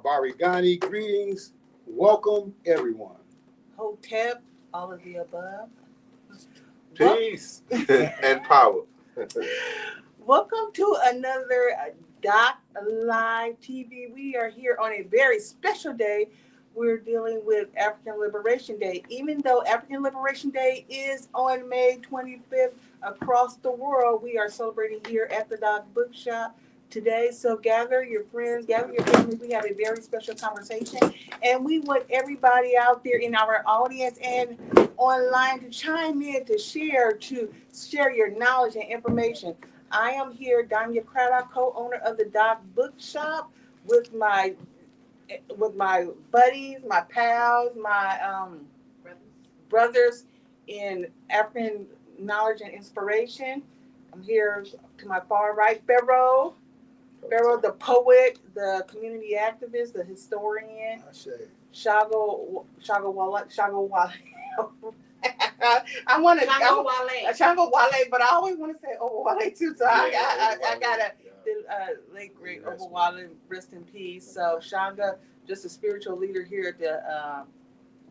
Habari Ghani, greetings. Welcome, everyone. Hotep, all of the above. Peace and power. Welcome to another Dot Live TV. We are here on a very special day. We're dealing with African Liberation Day. Even though African Liberation Day is on May 25th across the world, we are celebrating here at the Doc Bookshop today. So gather your friends, gather your family. We have a very special conversation. And we want everybody out there in our audience and online to chime in, to share your knowledge and information. I am here, Danya Craddock, co-owner of the Doc Bookshop, with my buddies, my pals, my brothers in African knowledge and inspiration. I'm here to my far right, Pharaoh, the poet, the community activist, the historian, Shago Wale. I want to Shango Wale, but I always want to say Wale too. So I gotta late great Wale, rest in peace. So Shanga, just a spiritual leader here at the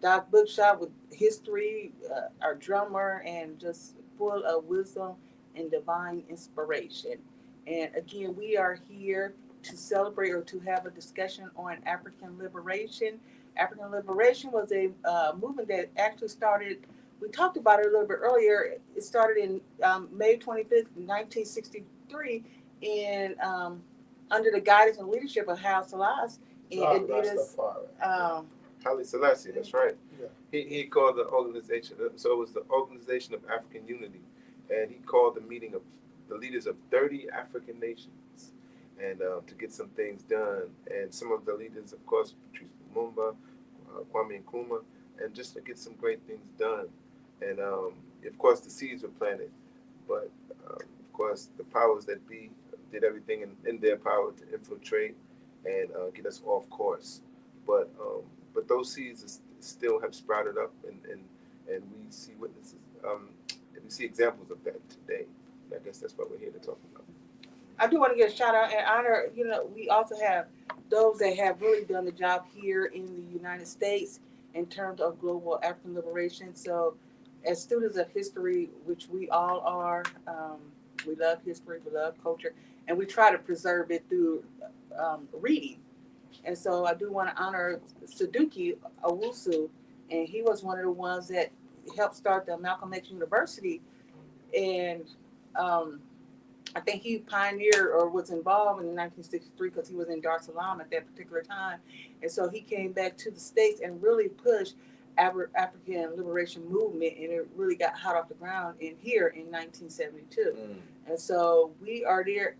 Doc Bookshop with history, our drummer, and just full of wisdom and divine inspiration. And again, we are here to celebrate or to have a discussion on African liberation. African liberation was a movement that actually started. We talked about it a little bit earlier. It started in May 25th, 1963, in under the guidance and leadership of Haile Selassie and Adidas. Haile Selassie, that's right. Yeah. He called the organization, so it was the Organization of African Unity, and he called the meeting of the leaders of 30 African nations, and to get some things done. And some of the leaders, of course, Patrice Lumumba, Kwame Nkrumah, and just to get some great things done. And of course, the seeds were planted, but of course, the powers that be did everything in their power to infiltrate and get us off course. But those seeds still have sprouted up, and we see witnesses, and we see examples of that today. And I guess that's what we're here to talk about. I do want to give a shout out and honor. We also have those that have really done the job here in the United States in terms of global African liberation. So, as students of history, which we all are, we love history, we love culture, and we try to preserve it through reading. And so, I do want to honor Saduki Owusu, and he was one of the ones that helped start the Malcolm X University, and I think he pioneered or was involved in 1963 because he was in Dar es Salaam at that particular time. And so he came back to the States and really pushed African liberation movement, and it really got hot off the ground here in 1972. And so we are there,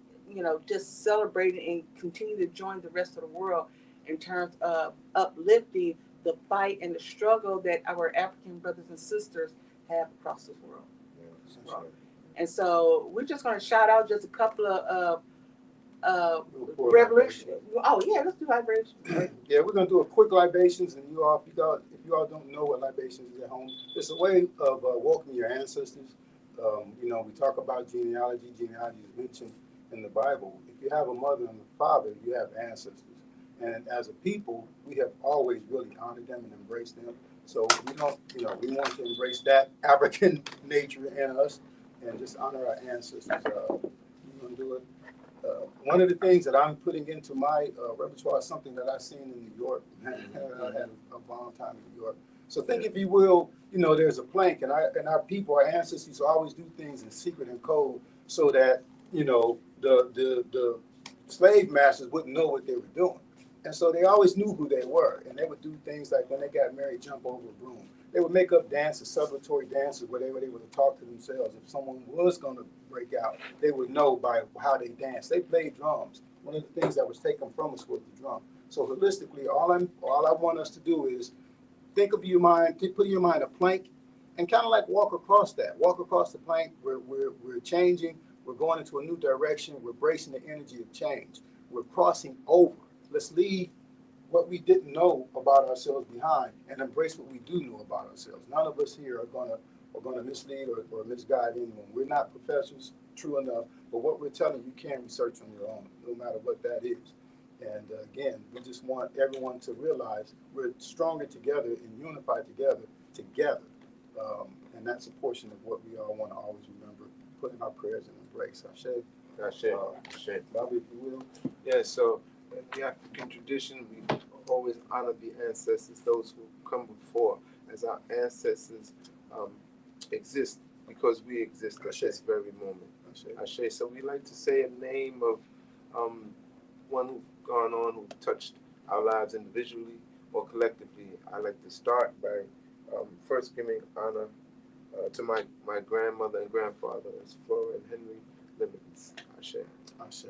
just celebrating and continue to join the rest of the world in terms of uplifting the fight and the struggle that our African brothers and sisters have across this world. Yeah, And so we're just going to shout out just a couple of revolution. Oh yeah, let's do libation. Yeah, we're gonna do a quick libations, and if you all don't know what libations is at home, it's a way of welcoming your ancestors. We talk about genealogy. Genealogy is mentioned in the Bible. If you have a mother and a father, you have ancestors. And as a people, we have always really honored them and embraced them. So we don't, we want to embrace that African nature in us and just honor our ancestors. We're gonna do it. One of the things that I'm putting into my repertoire is something that I've seen in New York. I had a long time in New York. So think, if you will, there's a plank, and our people, our ancestors, always do things in secret and code, so that the slave masters wouldn't know what they were doing. And so they always knew who they were, and they would do things like when they got married, jump over a broom. They would make up dances, celebratory dances, where they were able to talk to themselves. If someone was going to break out, they would know by how they danced. They played drums. One of the things that was taken from us was the drum. So holistically, all I want us to do is think of your mind, put in your mind a plank, and kind of like walk across that. Walk across the plank. We're changing. We're going into a new direction. We're bracing the energy of change. We're crossing over. Let's leave what we didn't know about ourselves behind and embrace what we do know about ourselves. None of us here are gonna mislead or misguide anyone. We're not professors, true enough, but what we're telling you can research on your own, no matter what that is. And again, we just want everyone to realize we're stronger together and unified together. And that's a portion of what we all want to always remember, put in our prayers and embrace. Ashe. Ashe. Ashe. Bobby, if you will. Yeah, so in the African tradition, we always honor the ancestors, those who come before, as our ancestors exist because we exist at this very moment. Ashe. So we like to say a name of one who's gone on, who touched our lives individually or collectively. I like to start by first giving honor to my grandmother and grandfather, as Flora and Henry Lemons. Ashe. Ashe.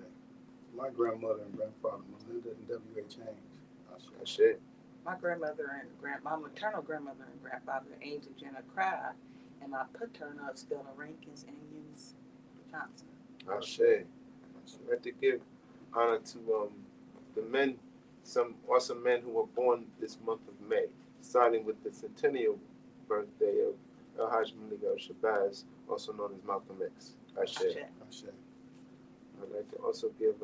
My grandmother and grandfather, Melinda and W.H. Haynes. Ashe. Ashe. My grandmother and my maternal grandmother and grandfather, Angel Jenna Cry, and my paternal, Stella Rankins and Eunice Johnson. Ashe. I'd like to give honor to the men, some awesome men who were born this month of May, starting with the centennial birthday of El Hajj Malik Shabazz, also known as Malcolm X. Ashe. Ashe. I'd like to also give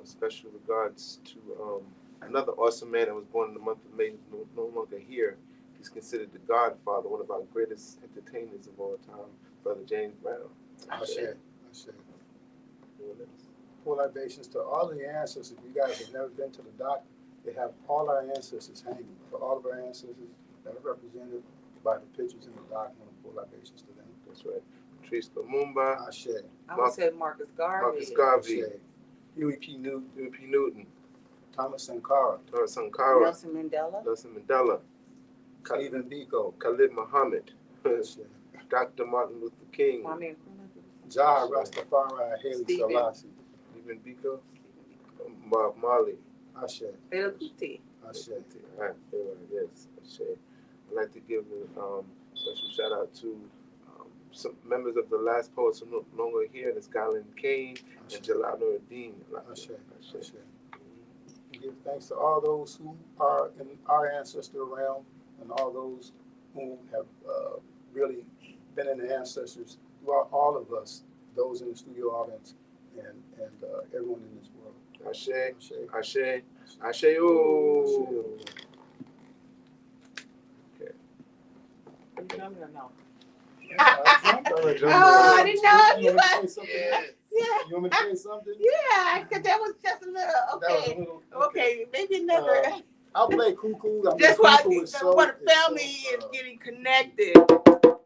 special regards to another awesome man that was born in the month of May, who's no longer here. He's considered the godfather, one of our greatest entertainers of all time, Brother James Brown. Ashe. Ashe. Pour libations to all the ancestors. If you guys have never been to the dock, they have all our ancestors hanging. For all of our ancestors that are represented by the pictures in the dock, and pour libations to them. That's right. Patrice Lumumba. Ashe. I would say Marcus Garvey. Marcus Garvey. Ashe. Huey P. Newton. Thomas Sankara. Thomas Sankara. Nelson Mandela. Nelson Mandela. Stephen Biko. Khalid Muhammad. Ashe. Dr. Martin Luther King. Kwame Nkrumah. Jah Rastafari. Haile Stephen. Selassie. Stephen Biko. Bob Marley. Ashe. Fela Kuti. Ashe. All right, yes, Ashe. I'd like to give a special shout out to some members of the last poets who are no longer here, that's Garland Kane and Jalal Nuruddin. Ashe. Ashe. We give thanks to all those who are in our ancestor realm and all those who have really been in the ancestors throughout all of us, those in the studio audience and everyone in this world. Ashe, Ashe. Ashe, Ashe, oh. Okay. Are you jumping or no? Oh, I didn't know you must. Yeah. You want me to say something? Yeah, because that was just a little, That was a okay. little, Okay, maybe another. I'll play cuckoo. I mean, That's why cuckoo is so- what the is family so, is getting connected.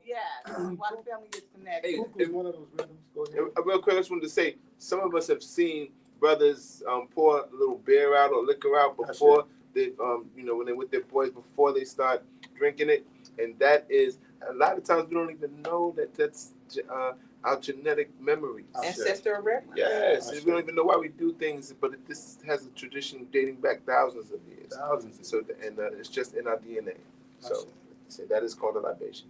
Yeah, why the family is connected. Hey, Cuckoo is one of those rhythms. Go ahead. Real quick, I just wanted to say, some of us have seen brothers pour a little beer out or liquor out before they, when they're with their boys before they start drinking it, and that is a lot of times we don't even know that that's our genetic memories. Ancestral reference. Yes, we don't even know why we do things, but this has a tradition dating back thousands of years. Thousands. So, and it's just in our DNA. So that is called a libation.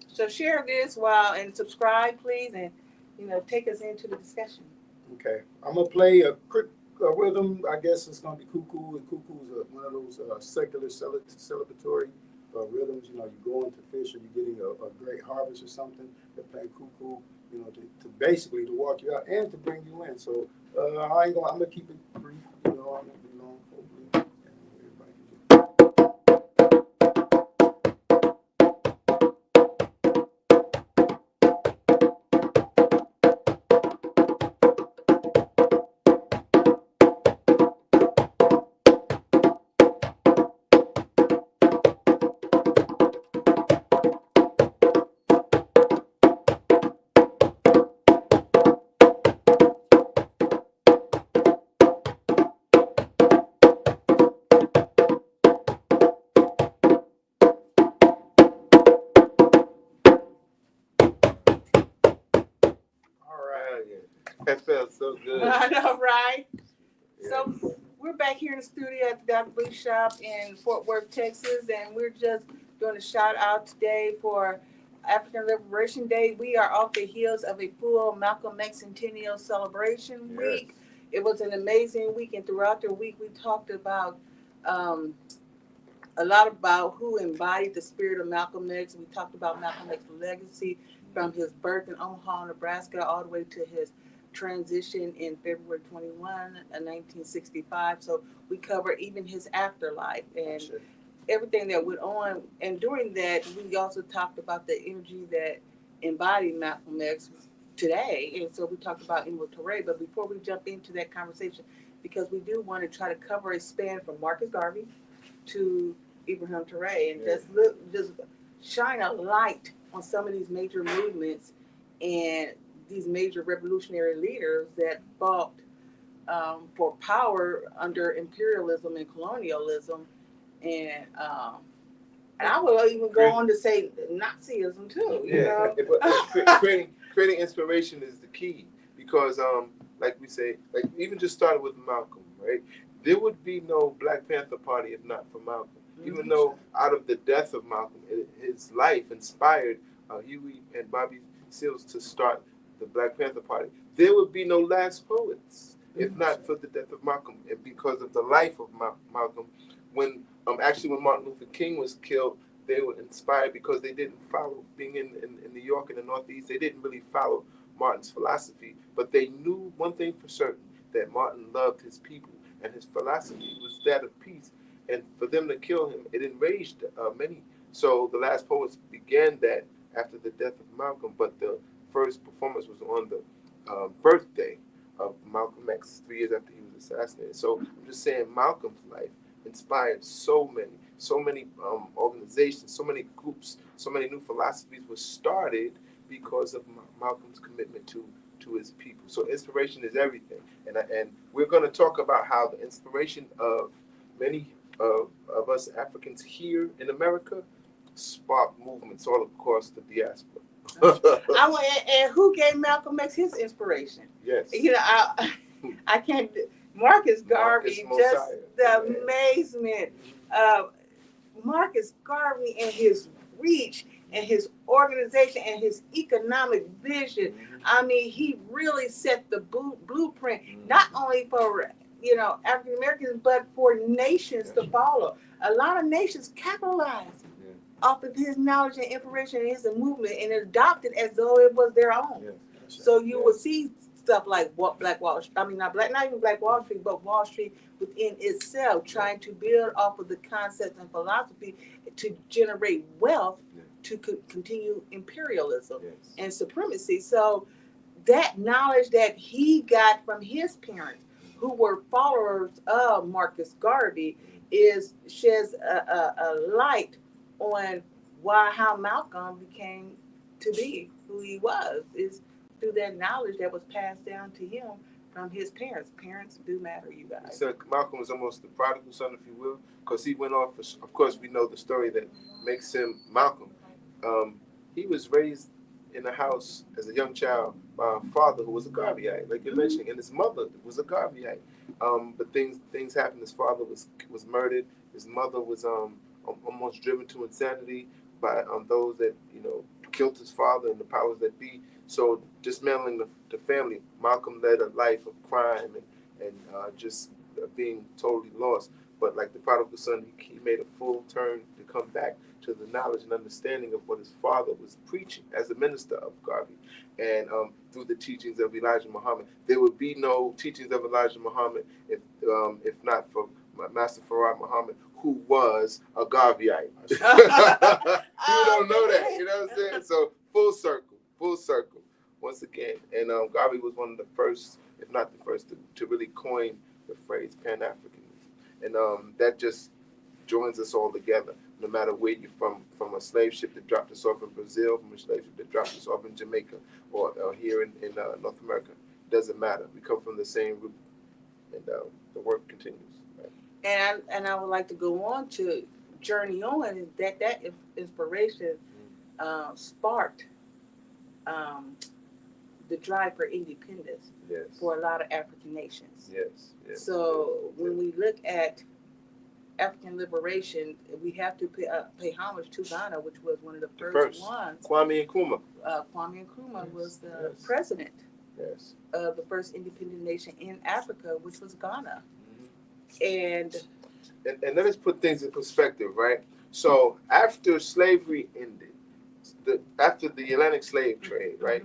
So share this and subscribe, please, and take us into the discussion. Okay, I'm gonna play a quick rhythm. I guess it's gonna be cuckoo, and cuckoo is one of those secular celebratory rhythms. You go into fish, or you're getting a great harvest or something. They're playing cuckoo, to basically to walk you out and to bring you in. So I'm gonna keep it brief. I'm gonna be long, hopefully, and everybody can get. That felt so good. I know, right? Yeah. So we're back here in the studio at the Dr. Lee Shop in Fort Worth, Texas, and we're just doing a shout out today for African Liberation Day. We are off the heels of a full Malcolm X Centennial Celebration Week. It was an amazing week, and throughout the week we talked about a lot about who embodied the spirit of Malcolm X. We talked about Malcolm X's legacy from his birth in Omaha, Nebraska, all the way to his transitioned in February 21, 1965. So we cover even his afterlife and Sure. everything that went on. And during that, we also talked about the energy that embodied Malcolm X today. And so we talked about Imre Torre. But before we jump into that conversation, because we do want to try to cover a span from Marcus Garvey to Ibrahim Traoré, and just shine a light on some of these major movements and these major revolutionary leaders that fought for power under imperialism and colonialism, and I will even go on to say Nazism too. You know? But creating inspiration is the key, because like we say, like even just started with Malcolm, right? There would be no Black Panther Party if not for Malcolm. Even though out of the death of Malcolm, his life inspired Huey and Bobby Seals to start the Black Panther Party. There would be no Last Poets if not for the death of Malcolm, and because of the life of Malcolm. When Martin Luther King was killed, they were inspired because they didn't follow, being in New York in the Northeast, they didn't really follow Martin's philosophy, but they knew one thing for certain, that Martin loved his people, and his philosophy was that of peace. And for them to kill him, it enraged many. So the Last Poets began that after the death of Malcolm, but the first performance was on the birthday of Malcolm X, 3 years after he was assassinated. So I'm just saying, Malcolm's life inspired so many organizations, so many groups, so many new philosophies were started because of Malcolm's commitment to his people. So inspiration is everything, and we're going to talk about how the inspiration of many of us Africans here in America sparked movements all across the diaspora. And who gave Malcolm X his inspiration? Yes. You know, I can't. Marcus Garvey, just the amazement of Marcus Garvey and his reach and his organization and his economic vision. I mean, he really set the blueprint, not only for African Americans, but for nations to follow. A lot of nations capitalized off of his knowledge and information and his movement and adopted as though it was their own. So you will see stuff like Black Wall Street. I mean, not even Black Wall Street, but Wall Street within itself, trying to build off of the concepts and philosophy to generate wealth to continue imperialism and supremacy. So that knowledge that he got from his parents, who were followers of Marcus Garvey, sheds a light on how Malcolm became to be who he was, is through that knowledge that was passed down to him from his parents. Parents do matter, you guys. So Malcolm was almost the prodigal son, if you will, because he went off. Of course, we know the story that makes him Malcolm. He was raised in a house as a young child by a father who was a Garveyite, like you're mentioning, and his mother was a Garveyite. But things happened. His father was murdered. His mother was almost driven to insanity by those that killed his father and the powers that be. So dismantling the family, Malcolm led a life of crime and just being totally lost. But like the prodigal son, he made a full turn to come back to the knowledge and understanding of what his father was preaching as a minister of Garvey. And through the teachings of Elijah Muhammad, there would be no teachings of Elijah Muhammad if not for Master Farad Muhammad, who was a Garveyite. You don't know that, you know what I'm saying? So full circle. Once again, and Garvey was one of the first, if not the first, to really coin the phrase Pan-Africanism, and that just joins us all together. No matter where you're from a slave ship that dropped us off in Brazil, from a slave ship that dropped us off in Jamaica, or here in North America, doesn't matter. We come from the same root, and the work continues. Right? And I would like to go on to journey on, is that inspiration sparked the drive for independence for a lot of African nations. Yes. So when we look at African liberation, we have to pay homage to Ghana, which was one of the first ones. Kwame Nkrumah. Kwame Nkrumah was the president of the first independent nation in Africa, which was Ghana. And let us put things in perspective, right? So after slavery ended, after the Atlantic slave trade, right?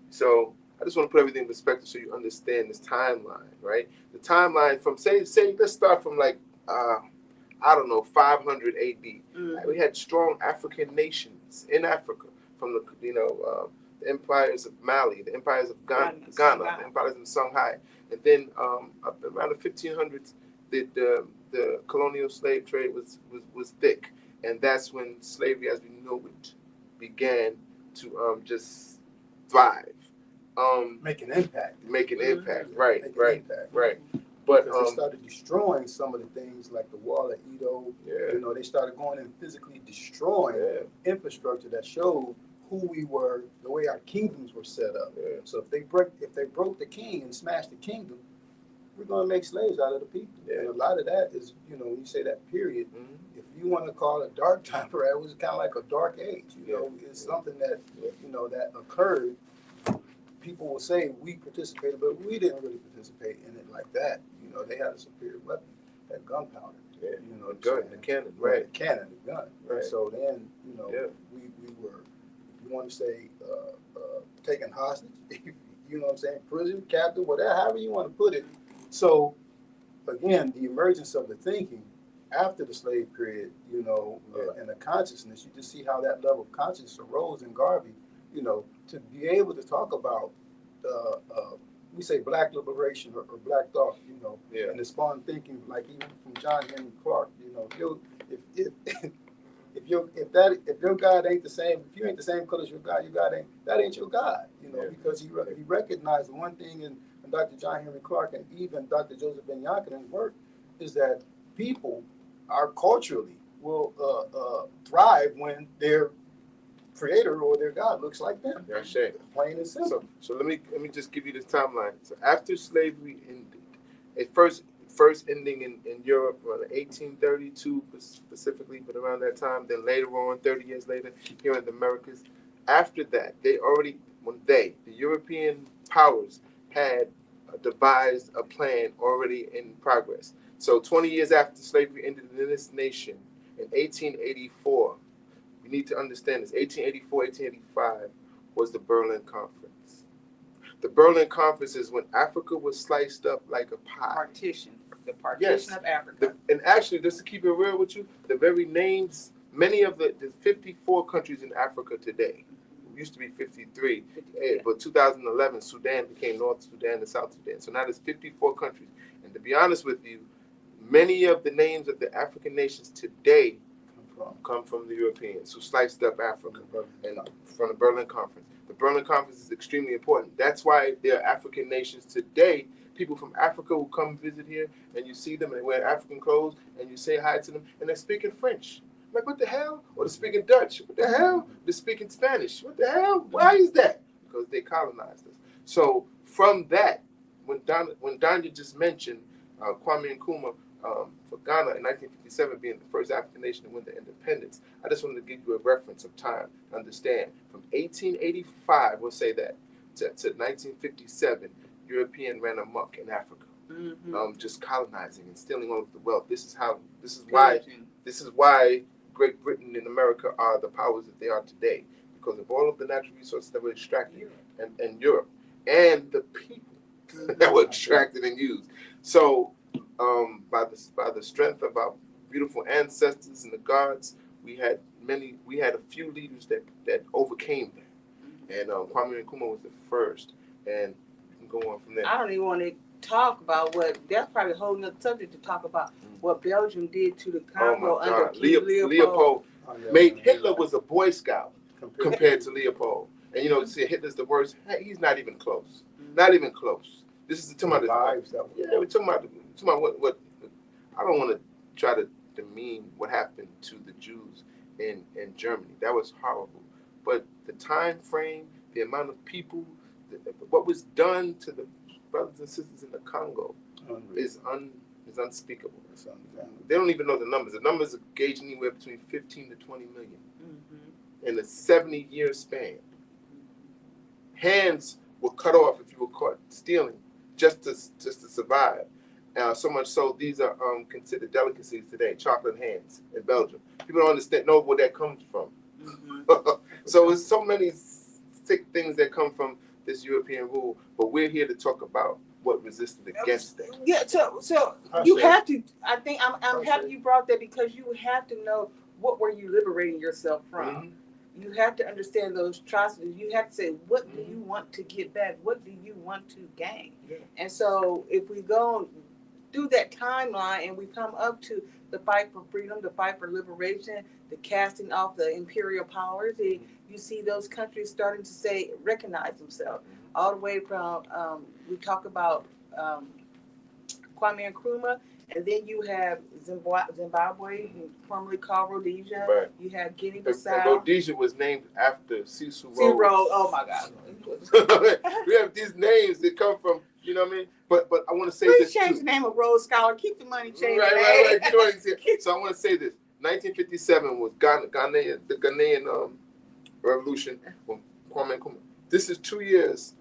So I just want to put everything in perspective so you understand this timeline, right? The timeline from say let's start from like I don't know 500 AD. Mhm. We had strong African nations in Africa from the the empires of Mali, the empires of Ghana, the empires of Songhai, and then up around the 1500s, the colonial slave trade was thick, and that's when slavery, as we know it, began to just thrive. Make an impact. Make an impact, Mhm. right, Make an right, impact. right. But Because they started destroying some of the things like the Wall of Edo. yeah, You know, they started going and physically destroying yeah, infrastructure that showed who we were, the way our kingdoms were set up. yeah. So if they broke the king and smashed the kingdom, we're gonna make slaves out of the people. Yeah. And a lot of that is, you know, when you say that period, Mhm. if you want to call it dark time, right, it was kind of like a dark age. You know, it's something that Yeah. you know that occurred. People will say we participated, but we didn't really participate in it like that. You know, they had a superior weapon, that gunpowder. Yeah. You know, The gun, the cannon, right. the cannon, the gun. Right. And so then, you know, Yeah. we were, if you want to say, taken hostage, you know what I'm saying, prison, captive, whatever, however you want to put it. So, again, the emergence of the thinking after the slave period, you know, and the consciousness, you just see how that level of consciousness arose in Garvey, you know, to be able to talk about, we say black liberation or black thought, you know, Yeah. and the spawn thinking, like even from John Henry Clark, you know, if your God ain't the same, if you ain't the same color as your God ain't your God, you know, Yeah. because he recognized one thing in Dr. John Henry Clark and even Dr. Joseph Ben Yochanan work is that people are culturally will thrive when their creator or their God looks like them. Yeah, shame. Plain and simple. So let me just give you this timeline. So after slavery ended, it first ending in Europe around 1832 specifically, but around that time. Then later on, 30 years later, here in the Americas. After that, the European powers had devised a plan already in progress. So 20 years after slavery ended in this nation, in 1884. You need to understand this. 1884, 1885 was the Berlin Conference. The Berlin Conference is when Africa was sliced up like a pie. The partition of Africa. And actually, just to keep it real with you, the very names, many of the 54 countries in Africa today, it used to be 53, but 2011, Sudan became North Sudan and South Sudan. So now there's 54 countries. And to be honest with you, many of the names of the African nations today come from the Europeans who sliced up Africa and from the Berlin Conference. The Berlin Conference is extremely important. That's why there are African nations today. People from Africa who come visit here, and you see them and they wear African clothes, and you say hi to them, and they're speaking French. I'm like, what the hell? Or they're speaking Dutch. What the hell? They're speaking Spanish. What the hell? Why is that? Because they colonized us. So from that, when Danya just mentioned Kwame Nkrumah, for Ghana in 1957 being the first African nation to win their independence, I just wanted to give you a reference of time to understand. From 1885, we'll say that, to 1957, European ran amok in Africa, just colonizing and stealing all of the wealth. This is why Great Britain and America are the powers that they are today, because of all of the natural resources that were extracted in Europe and the people that were extracted and used. So by the strength of our beautiful ancestors and the gods, we had a few leaders that overcame that, and Kwame Nkrumah was the first, and you can go on from there. I don't even want to talk about that's probably a whole nother subject to talk about what Belgium did to the Congo under King Leopold. Hitler was a Boy Scout compared to Leopold, and you know, see, Hitler's the worst. He's not even close. Not even close. This is talking about we're talking about what I don't want to try to demean what happened to the Jews in Germany. That was horrible. But the time frame, the amount of people, what was done to the brothers and sisters in the Congo is unspeakable. They don't even know the numbers. The numbers are gauged anywhere between 15 to 20 million in a 70-year span. Hands were cut off if you were caught stealing just to survive. So much so, these are considered delicacies today. Chocolate hands in Belgium. People don't know where that comes from. So it's so many sick things that come from this European rule, but we're here to talk about what resisted against that. Yeah, so I you see. have to. I think I'm I happy see. you brought that because you have to know what were you liberating yourself from. Mhm. You have to understand those atrocities. You have to say, what do you want to get back? What do you want to gain? Yeah. And so if we go through that timeline and we come up to the fight for freedom, the fight for liberation, the casting off the imperial powers, you see those countries starting to say, recognize themselves. All the way from, we talk about Kwame Nkrumah, and then you have Zimbabwe, formerly called Rhodesia. Right. You have And Guinea-Bissau. Rhodesia was named after Cecil Sea Rhodes. Road. Oh my God. We have these names that come from, you know what I mean? But I want to say Please this change too. the name of Rhodes Scholar. Keep the money changed. Right. You know what I'm saying? So I want to say this. 1957 was the Ghanaian Revolution when Kwame Nkrumah. This is 2 years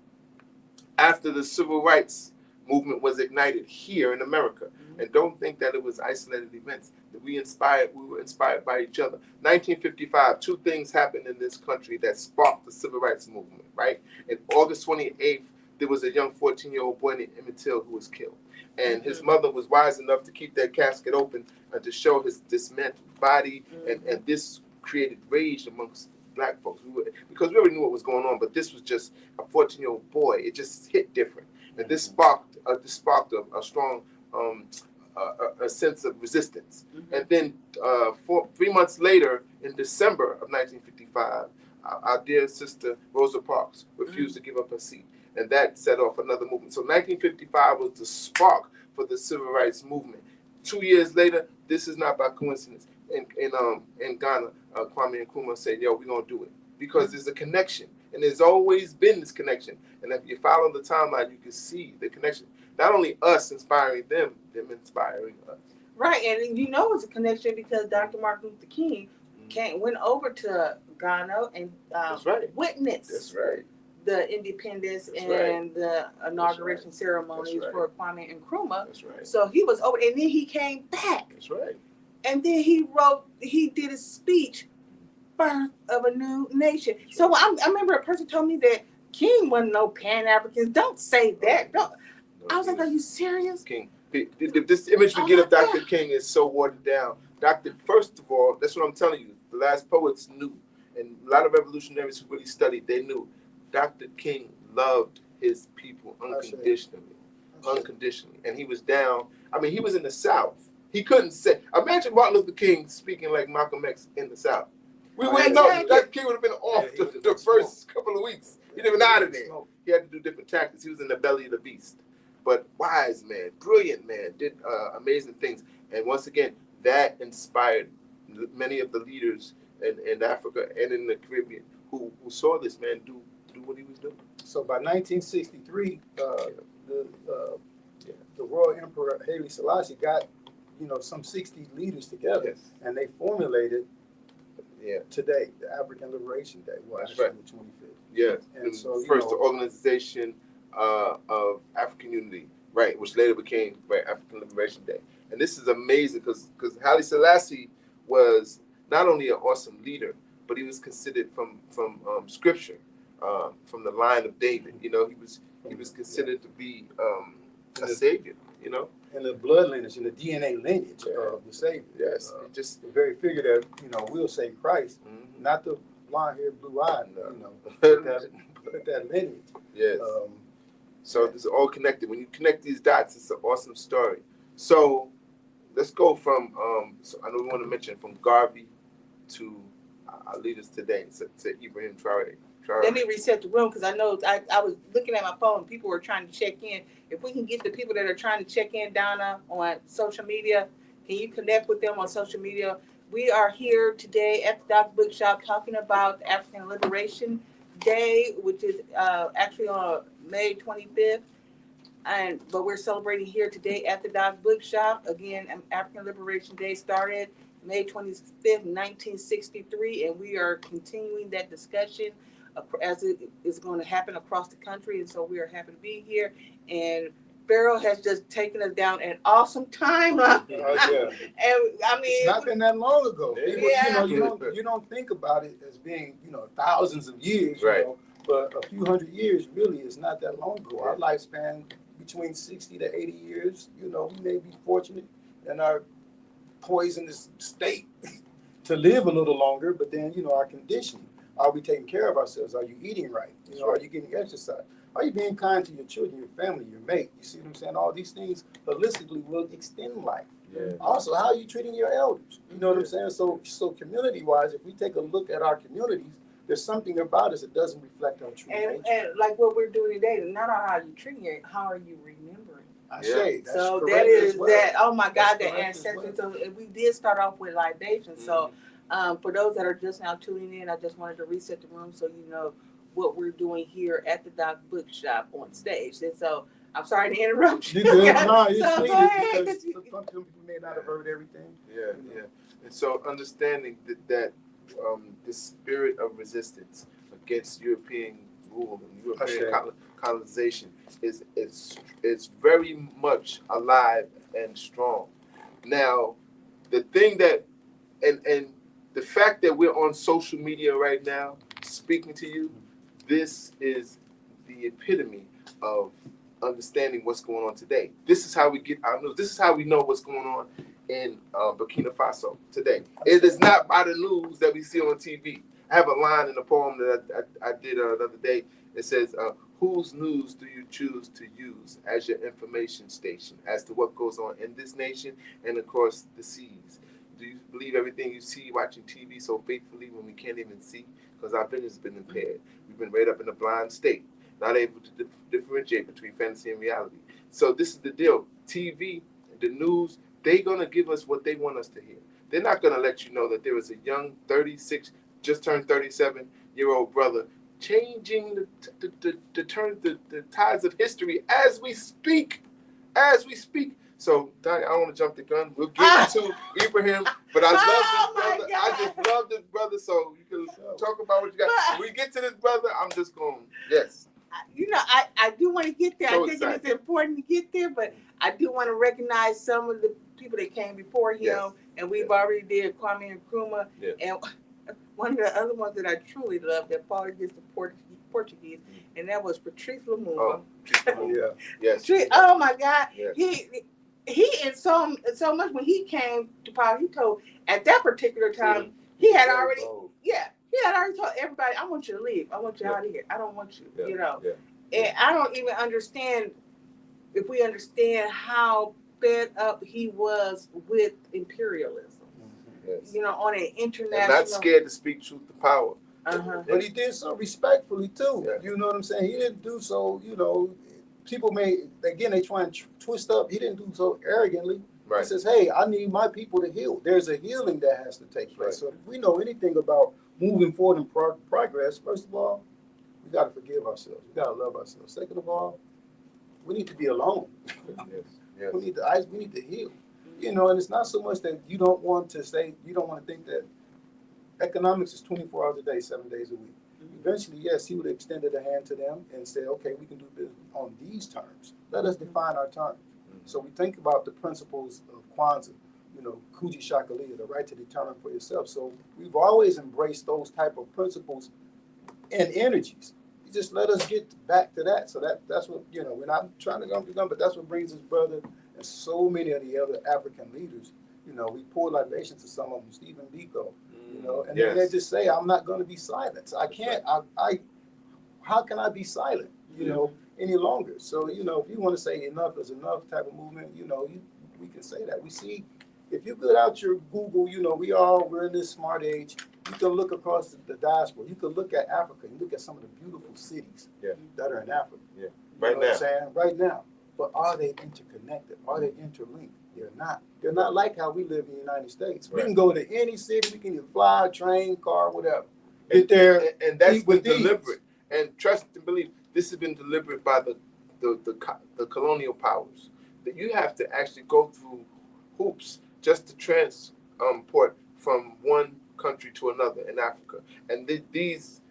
after the civil rights movement was ignited here in America. And don't think that it was isolated events. That we were inspired by each other. 1955, two things happened in this country that sparked the civil rights movement, right? And August 28th, there was a young 14-year-old boy named Emmett Till who was killed. And his mother was wise enough to keep that casket open and to show his dismantled body. And this created rage amongst black folks. Because we already knew what was going on, but this was just a 14-year-old boy. It just hit different. And this sparked a strong a sense of resistance. And then 3 months later, in December of 1955, our dear sister Rosa Parks refused to give up her seat. And that set off another movement. So 1955 was the spark for the civil rights movement. 2 years later, this is not by coincidence. In Ghana, Kwame Nkrumah said, yo, we're going to do it. Because there's a connection. And there's always been this connection. And if you follow the timeline, you can see the connection. Not only us inspiring them inspiring us. Right, and you know it's a connection because Dr. Martin Luther King went over to Ghana and That's right. witnessed That's right. the independence That's and the inauguration That's ceremonies right. for Kwame Nkrumah. That's right. So he was over, and then he came back, That's right. and then he did a speech, Birth of a New Nation. So I remember a person told me that King wasn't no Pan-Africans. Don't say that. Don't. I was like, are you serious? King. This image we get of Dr. King is so watered down. First of all, that's what I'm telling you. The last poets knew, and a lot of revolutionaries who really studied, they knew. Dr. King loved his people unconditionally. Unconditionally. And he was down. I mean, he was in the South. He couldn't say, imagine Martin Luther King speaking like Malcolm X in the South. We wouldn't know. Dr. King would have been off the first couple of weeks. He didn't even out of there. He had to do different tactics. He was in the belly of the beast. But wise man, brilliant man, did amazing things. And once again, that inspired many of the leaders in Africa and in the Caribbean who saw this man do what he was doing. So by 1963, the Royal Emperor Haile Selassie got, some 60 leaders together, Yes. and they formulated Yeah. today, the African Liberation Day. Well, That's actually right. the 25th. Yeah. And so, first, the Organization of African Unity, right, which later became African Liberation Day. And this is amazing because Haile Selassie was not only an awesome leader, but he was considered from scripture, from the line of David. He was considered to be a savior. And the blood lineage and the DNA lineage of the Savior. Yes, the very figure that will save Christ, not the blonde-haired, blue-eyed. But that lineage. Yes. So this is all connected. When you connect these dots, it's an awesome story. So let's go from, so I know we want to mention from Garvey to our leaders today, to Ibrahim Traoré. Let me reset the room because I know I was looking at my phone. People were trying to check in. If we can get the people that are trying to check in, Donna, on social media, can you connect with them on social media? We are here today at the Doc Bookshop talking about African Liberation Day, which is actually on May 25th. But we're celebrating here today at the Doc Bookshop. Again, African Liberation Day started May 25th, 1963, and we are continuing that discussion as it is going to happen across the country. And so we are happy to be here. And Pharaoh has just taken us down an awesome timeline. Yeah. And I mean, It's not been that long ago. Yeah. You don't think about it as being, thousands of years, Right. But a few hundred years really is not that long ago. Our Yeah. lifespan between 60 to 80 years, you know, we may be fortunate in our poisonous state to live a little longer, but then, you know, our conditioning. Are we taking care of ourselves? Are you eating right? You know, are you getting exercise? Are you being kind to your children, your family, your mate? You see what I'm saying? All these things holistically will extend life. Yeah. Also, how are you treating your elders? You know what I'm saying? So community-wise, if we take a look at our communities, there's something about us that doesn't reflect our true nature. And like what we're doing today, not how you treating it, how are you remembering? I Yeah. say that's So correct that is as well. that. Oh my God, That's the correct as ancestors. well. So we did start off with libation. So for those that are just now tuning in, I just wanted to reset the room so you know what we're doing here at the Doc Bookshop on stage. And so I'm sorry to interrupt you. You good? No, it's So go needed ahead. because some people may not have heard everything. Yeah, yeah. And so understanding that the spirit of resistance against European rule and European colonization is very much alive and strong. Now, the thing that and the fact that we're on social media right now speaking to you, this is the epitome of understanding what's going on today. This is how we get our news. This is how we know what's going on in Burkina Faso today. It is not by the news that we see on TV. I have a line in a poem that I did the other day. It says, whose news do you choose to use as your information station as to what goes on in this nation and across the seas? Do you believe everything you see watching TV so faithfully when we can't even see? Because our vision has been impaired. We've been reared up in a blind state, not able to differentiate between fantasy and reality. So this is the deal. TV, the news, they're going to give us what they want us to hear. They're not going to let you know that there is a young 36, just turned 37-year-old brother changing the tides of history as we speak. As we speak. So, Donnie, I don't want to jump the gun. We'll get to Ibrahim, but I love this brother. I just love this brother. So you can talk about what you got. When we get to this brother, I'm just going, yes. You know, I do want to get there. So I think it's important to get there, but I do want to recognize some of the people that came before him, Yes. and we've already did Kwame Nkrumah, Yeah. and one of the other ones that I truly love that fought against the Portuguese, and that was Patrice Lumumba. Oh, yeah. Yes. Oh my God, Yes. he in so much when he came to power, he told at that particular time he had already told everybody, I want you to leave. I want you out of here. I don't want you. Yeah. You know. Yeah. And I don't even understand if we understand how fed up he was with imperialism. Yes. You know, on an international. And not scared to speak truth to power. Uh-huh. But he did so respectfully too. Yeah. You know what I'm saying? He didn't do so, you know, people may, again, they try and twist up. He didn't do so arrogantly. Right. He says, hey, I need my people to heal. There's a healing that has to take place. Right. So if we know anything about moving forward in progress, first of all, we got to forgive ourselves. We got to love ourselves. Second of all, we need to be alone. Yes. Yes. We need to heal. You know, and it's not so much that you don't want to think that economics is 24 hours a day, 7 days a week. Eventually, yes, he would have extended a hand to them and said, okay, we can do business on these terms. Let us define our terms. So we think about the principles of Kwanzaa, you know, Kuji Shakalia, the right to determine for yourself. So we've always embraced those type of principles and energies. You just let us get back to that. So that's what, you know, we're not trying to go, but that's what brings us, brother, and so many of the other African leaders. You know, we pour libations to some of them, Stephen Biko, you know, and then they just say, I'm not going to be silent. So I can't, how can I be silent, you know, any longer? So, you know, if you want to say enough is enough type of movement, you know, we can say that. We see, if you get out your Google, you know, we're in this smart age. You can look across the diaspora. You can look at Africa. You look at some of the beautiful cities that are in Africa. Yeah. Right now. What I'm saying? Right now. But are they interconnected? Are they interlinked? They're not. They're not like how we live in the United States. Right. We can go to any city. We can either fly, train, car, whatever. Get there. And that's been deliberate. And trust and believe, this has been deliberate by the colonial powers. That you have to actually go through hoops just to transport from one country to another in Africa. And these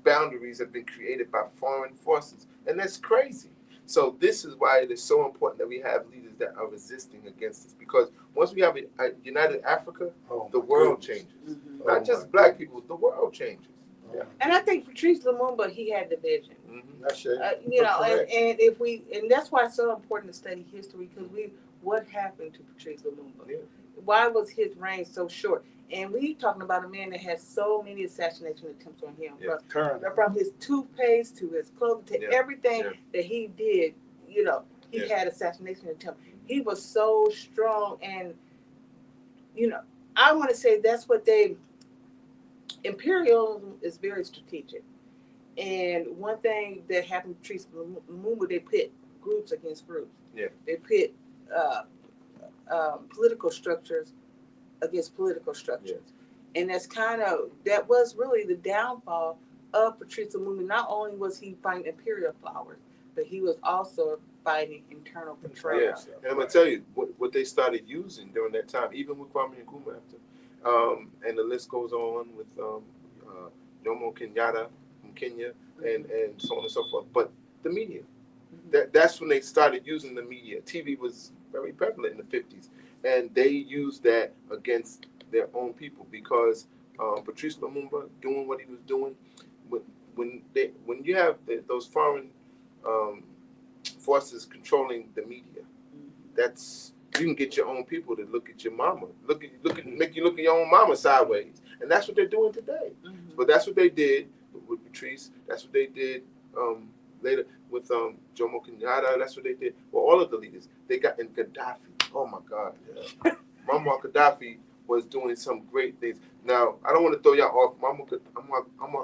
boundaries have been created by foreign forces. And that's crazy. So this is why it is so important that we have leaders that are resisting against this. Because once we have a united Africa, the world changes. Not just black people, the world changes. Yeah. And I think Patrice Lumumba, he had the vision. Mm-hmm. That's it. You know, Correct. and if we, and that's why it's so important to study history, because what happened to Patrice Lumumba? Yeah. Why was his reign so short? And we talking about a man that has so many assassination attempts on him, Yeah. Currently. from his toothpaste to his clothes to Yeah. everything Yeah. that he did. You know, he Yeah. had assassination attempts. He was so strong, and you know, I want to say that's what imperialism is very strategic. And one thing that happened to Patrice Lumumba, they pit groups against groups. Yeah. They pit political structures against political structures. Yeah. And that was really the downfall of Patrice Lumumba. Not only was he fighting imperial powers, but he was also fighting internal betrayal. Yeah, and I'm gonna tell you what they started using during that time, even with Kwame Nkrumah after, and the list goes on with Jomo Kenyatta from Kenya, and so on and so forth. But the media, that's when they started using the media. TV was very prevalent in the 50s, and they used that against their own people because Patrice Lumumba doing what he was doing, when you have those foreign forces controlling the media, that's you can get your own people to look at your mama, make you look at your own mama sideways, and that's what they're doing today. Mm-hmm. But that's what they did with Patrice. That's what they did later with Jomo Kenyatta. That's what they did with all of the leaders. They got in Gaddafi. Oh my God, Muammar Gaddafi was doing some great things. Now I don't want to throw y'all off. Muammar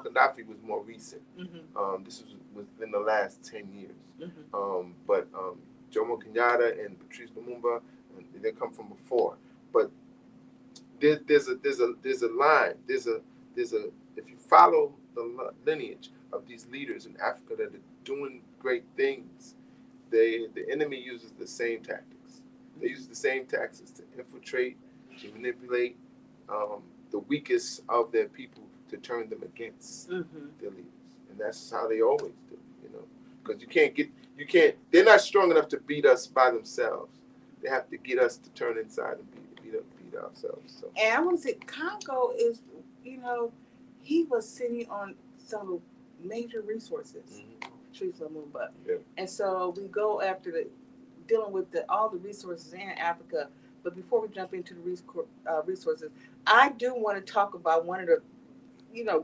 Gaddafi was more recent. Mm-hmm. This was within the last 10 years. Mm-hmm. But Jomo Kenyatta and Patrice Lumumba, they come from before. But there's a line. There's a if you follow the lineage of these leaders in Africa that are doing great things, the enemy uses the same tactics. They use the same tactics to infiltrate, to manipulate the weakest of their people to turn them against their leaders, and that's how they always do. Because you can't. They're not strong enough to beat us by themselves. They have to get us to turn inside and beat ourselves. So. And I want to say, Congo is, he was sitting on some major resources, Patrice Lumumba. Yeah. And so we go after dealing with all the resources in Africa. But before we jump into the resources, I do want to talk about one of the,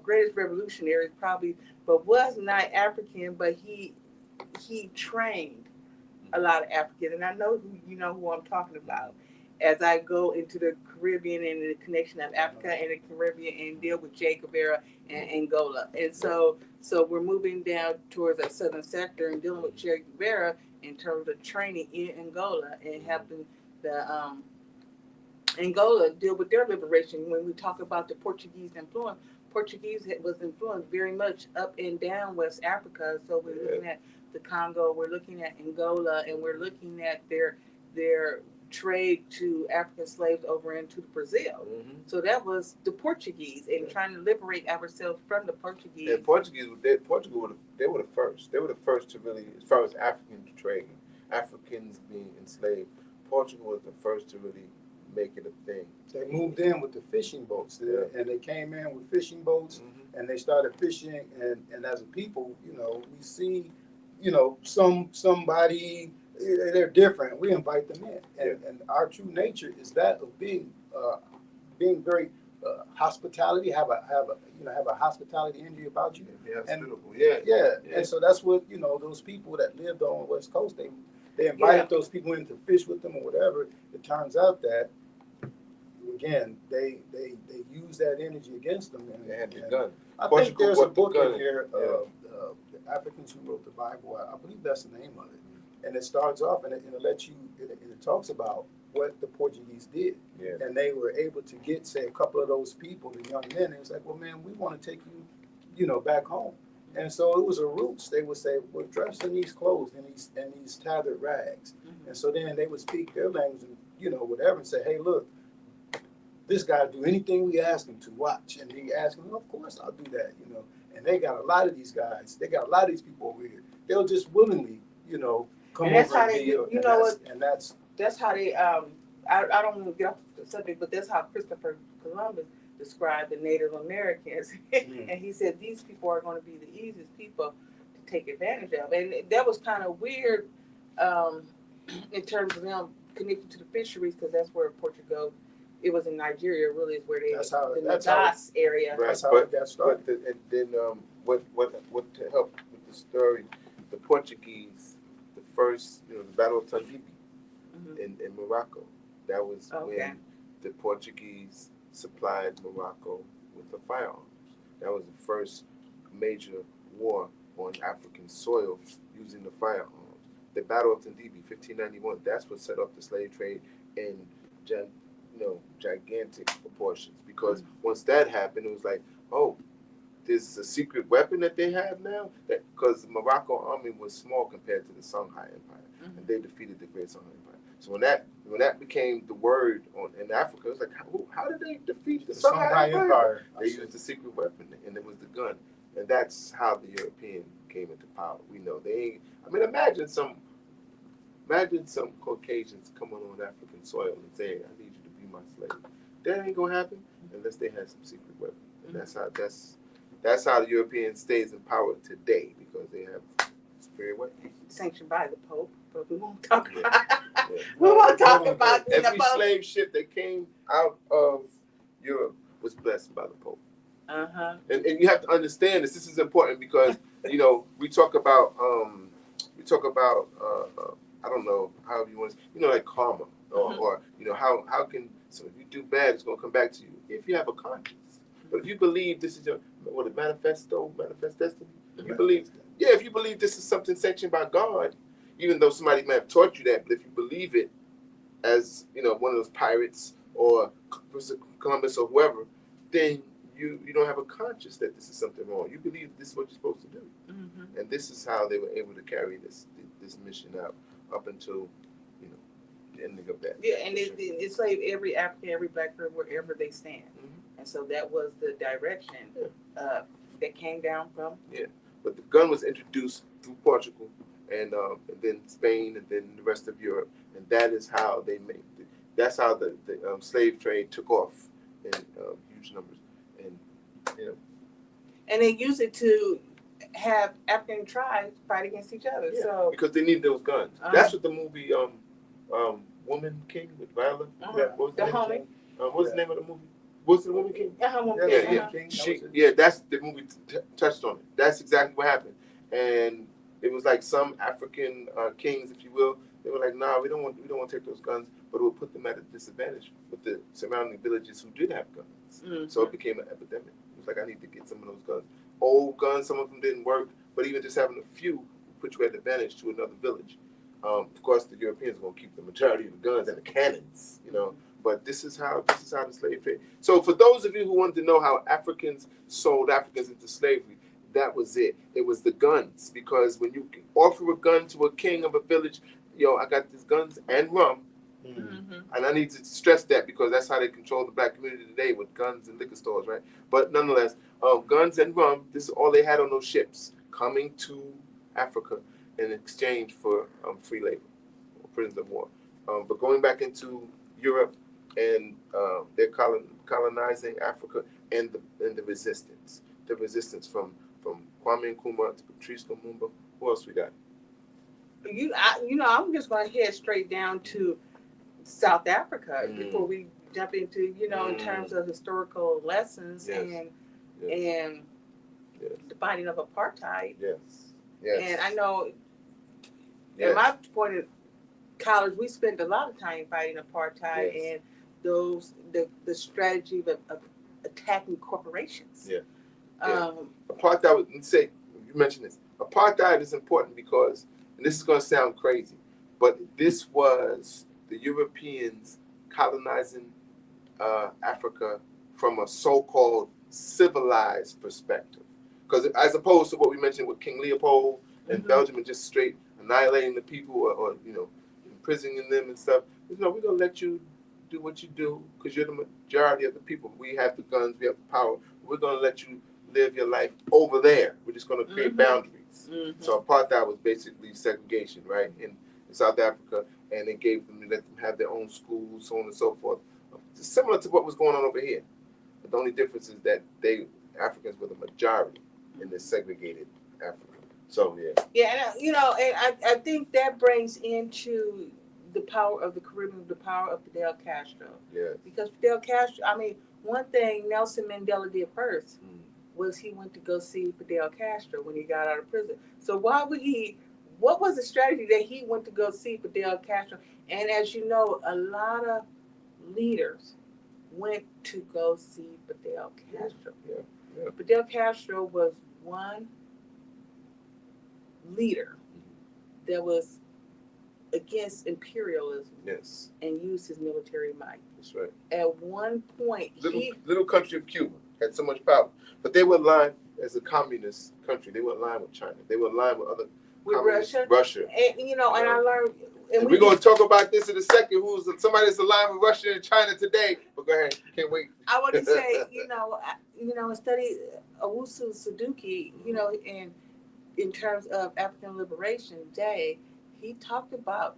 greatest revolutionaries probably, but was not African, but he trained a lot of Africans, and I know who I'm talking about as I go into the Caribbean and the connection of Africa and the Caribbean and deal with Che Guevara and Angola. And so we're moving down towards the southern sector and dealing with Che Guevara in terms of training in Angola and helping the Angola deal with their liberation. When we talk about the Portuguese influence, Portuguese was influenced very much up and down West Africa. So we're looking at the Congo, we're looking at Angola, and we're looking at their trade to African slaves over into Brazil. So that was the Portuguese and trying to liberate ourselves from the Portuguese. And Portugal they were the first. They were the first to really, as far as African trade, Africans being enslaved. Portugal was the first to really make it a thing. They moved in with the fishing boats, and they came in with fishing boats, and they started fishing. And as a people, we see, somebody, they're different. We invite them in, and our true nature is that of being very hospitality. Have a hospitality energy about you. And so that's what those people that lived on the West Coast, they invited those people in to fish with them or whatever. It turns out that again they use that energy against them. And I think there's a book in here, the Africans Who Wrote the Bible. I believe that's the name of it. And it starts off and it lets you. It talks about what the Portuguese did, and they were able to get, say, a couple of those people, the young men. And it's like, well, man, we want to take you, back home. And so it was a roots. They would say, we're dressed in these clothes and these tattered rags. And so then they would speak their language and, whatever, and say, hey, look, this guy do anything we ask him to, watch. And he asked him, well, of course I'll do that, And they got a lot of these guys. They got a lot of these people over here. They'll just willingly, come and that's over how and they, be, that's how they, I don't want to get off the subject, but that's how Christopher Columbus described the Native Americans, Mm. and he said these people are going to be the easiest people to take advantage of, and that was kind of weird um, in terms of them connected to the fisheries because that's where Portugal. It was in Nigeria, really, is where they That's how- the that's how- Nagas area. Right, That's how but, it got started. and then what to help with the story, the Portuguese, the first, the Battle of Tangibi Mhm. in Morocco, that was Okay. when the Portuguese supplied Morocco with the firearms. That was the first major war on African soil using the firearms. The Battle of Tangibi, 1591, that's what set up the slave trade in gigantic proportions. Because once that happened, it was like, oh, there's a secret weapon that they have now. That because the Morocco army was small compared to the Songhai Empire, and they defeated the Great Songhai Empire. So when that became the word in Africa, it was like, how did they defeat the Songhai Empire? They used the secret weapon, and it was the gun, and that's how the European came into power. We know they ain't. I mean, imagine some Caucasians coming on African soil and saying, "I need you to be my slave." That ain't gonna happen unless they had some secret weapon, and that's how the European stays in power today because they have superior weapons. Sanctioned by the Pope, but we won't talk Yeah. about. Yeah. We won't talk about the Every Pope. slave ship that came out of Europe was blessed by the Pope. Uh-huh. And you have to understand this. This is important because we talk about I don't know how you want to like karma or how can so if you do bad it's gonna come back to you if you have a conscience. But if you believe this is your manifest destiny. If you believe this is something sanctioned by God, even though somebody may have taught you that, but if you believe it as one of those pirates or Columbus or whoever, then you don't have a conscience that this is something wrong. You believe this is what you're supposed to do, and this is how they were able to carry this mission out up until the ending of that. Yeah, and it enslaved every African, every black person wherever they stand, and so that was the direction that came down from. Yeah, but the gun was introduced through Portugal, and then Spain, and then the rest of Europe, and that is how they made. That's how the slave trade took off in huge numbers. And they use it to have African tribes fight against each other. Yeah, so because they need those guns. That's what the movie Woman King with Viola. Yeah. What was The the Homie. name? What's the name of the movie? What's the Woman King? Yeah. That's the movie touched on it. That's exactly what happened, and it was like some African kings, if you will. They were like, "Nah, we don't want to take those guns, but we'll put them at a disadvantage with the surrounding villages who did have guns." So it became an epidemic. It was like, I need to get some of those guns. Old guns, some of them didn't work, but even just having a few put you at advantage to another village. Of course, the Europeans are going to keep the majority of the guns and the cannons, But this is how the slave trade. So for those of you who wanted to know how Africans sold Africans into slavery, that was it. It was the guns, because when you offer a gun to a king of a village, I got these guns and rum. And I need to stress that because that's how they control the black community today with guns and liquor stores, right? But nonetheless, guns and rum, this is all they had on those ships coming to Africa in exchange for free labor, or prisoners of war. But going back into Europe, and they're colonizing Africa, and the resistance from Kwame Nkrumah to Patrice Lumumba. Who else we got? I'm just going to head straight down to South Africa before we jump into, in terms of historical lessons and the fighting of apartheid. Yes. And I know at my point in college, we spent a lot of time fighting apartheid and the strategy of attacking corporations. Apartheid, you mentioned this. Apartheid is important because, and this is going to sound crazy, but this was the Europeans colonizing Africa from a so-called civilized perspective. Because as opposed to what we mentioned with King Leopold and Belgium and just straight annihilating the people or imprisoning them and stuff, we're going to let you do what you do because you're the majority of the people. We have the guns, we have the power. We're going to let you live your life over there. We're just going to create boundaries. So apartheid was basically segregation, right, in South Africa, and they let them have their own schools, so on and so forth. Similar to what was going on over here. but the only difference is that Africans were the majority in the segregated Africa. So yeah. Yeah, and, I think that brings into the power of the Caribbean, the power of Fidel Castro. Yeah. Because Fidel Castro, one thing Nelson Mandela did first was he went to go see Fidel Castro when he got out of prison. So what was the strategy that he went to go see Fidel Castro? And as you know, a lot of leaders went to go see Fidel Castro. Yeah. Fidel Castro was one leader that was against imperialism. Yes. And used his military might. That's right. At one point, little country of Cuba had so much power, but they were aligned as a communist country. They were aligned with China. They were aligned with other Russia. And and I learned. And we're going to talk about this in a second. Who's somebody that's aligned with Russia and China today? But go ahead. Can't wait. I want to say, I studied Owusu Suzuki, and in terms of African Liberation Day, he talked about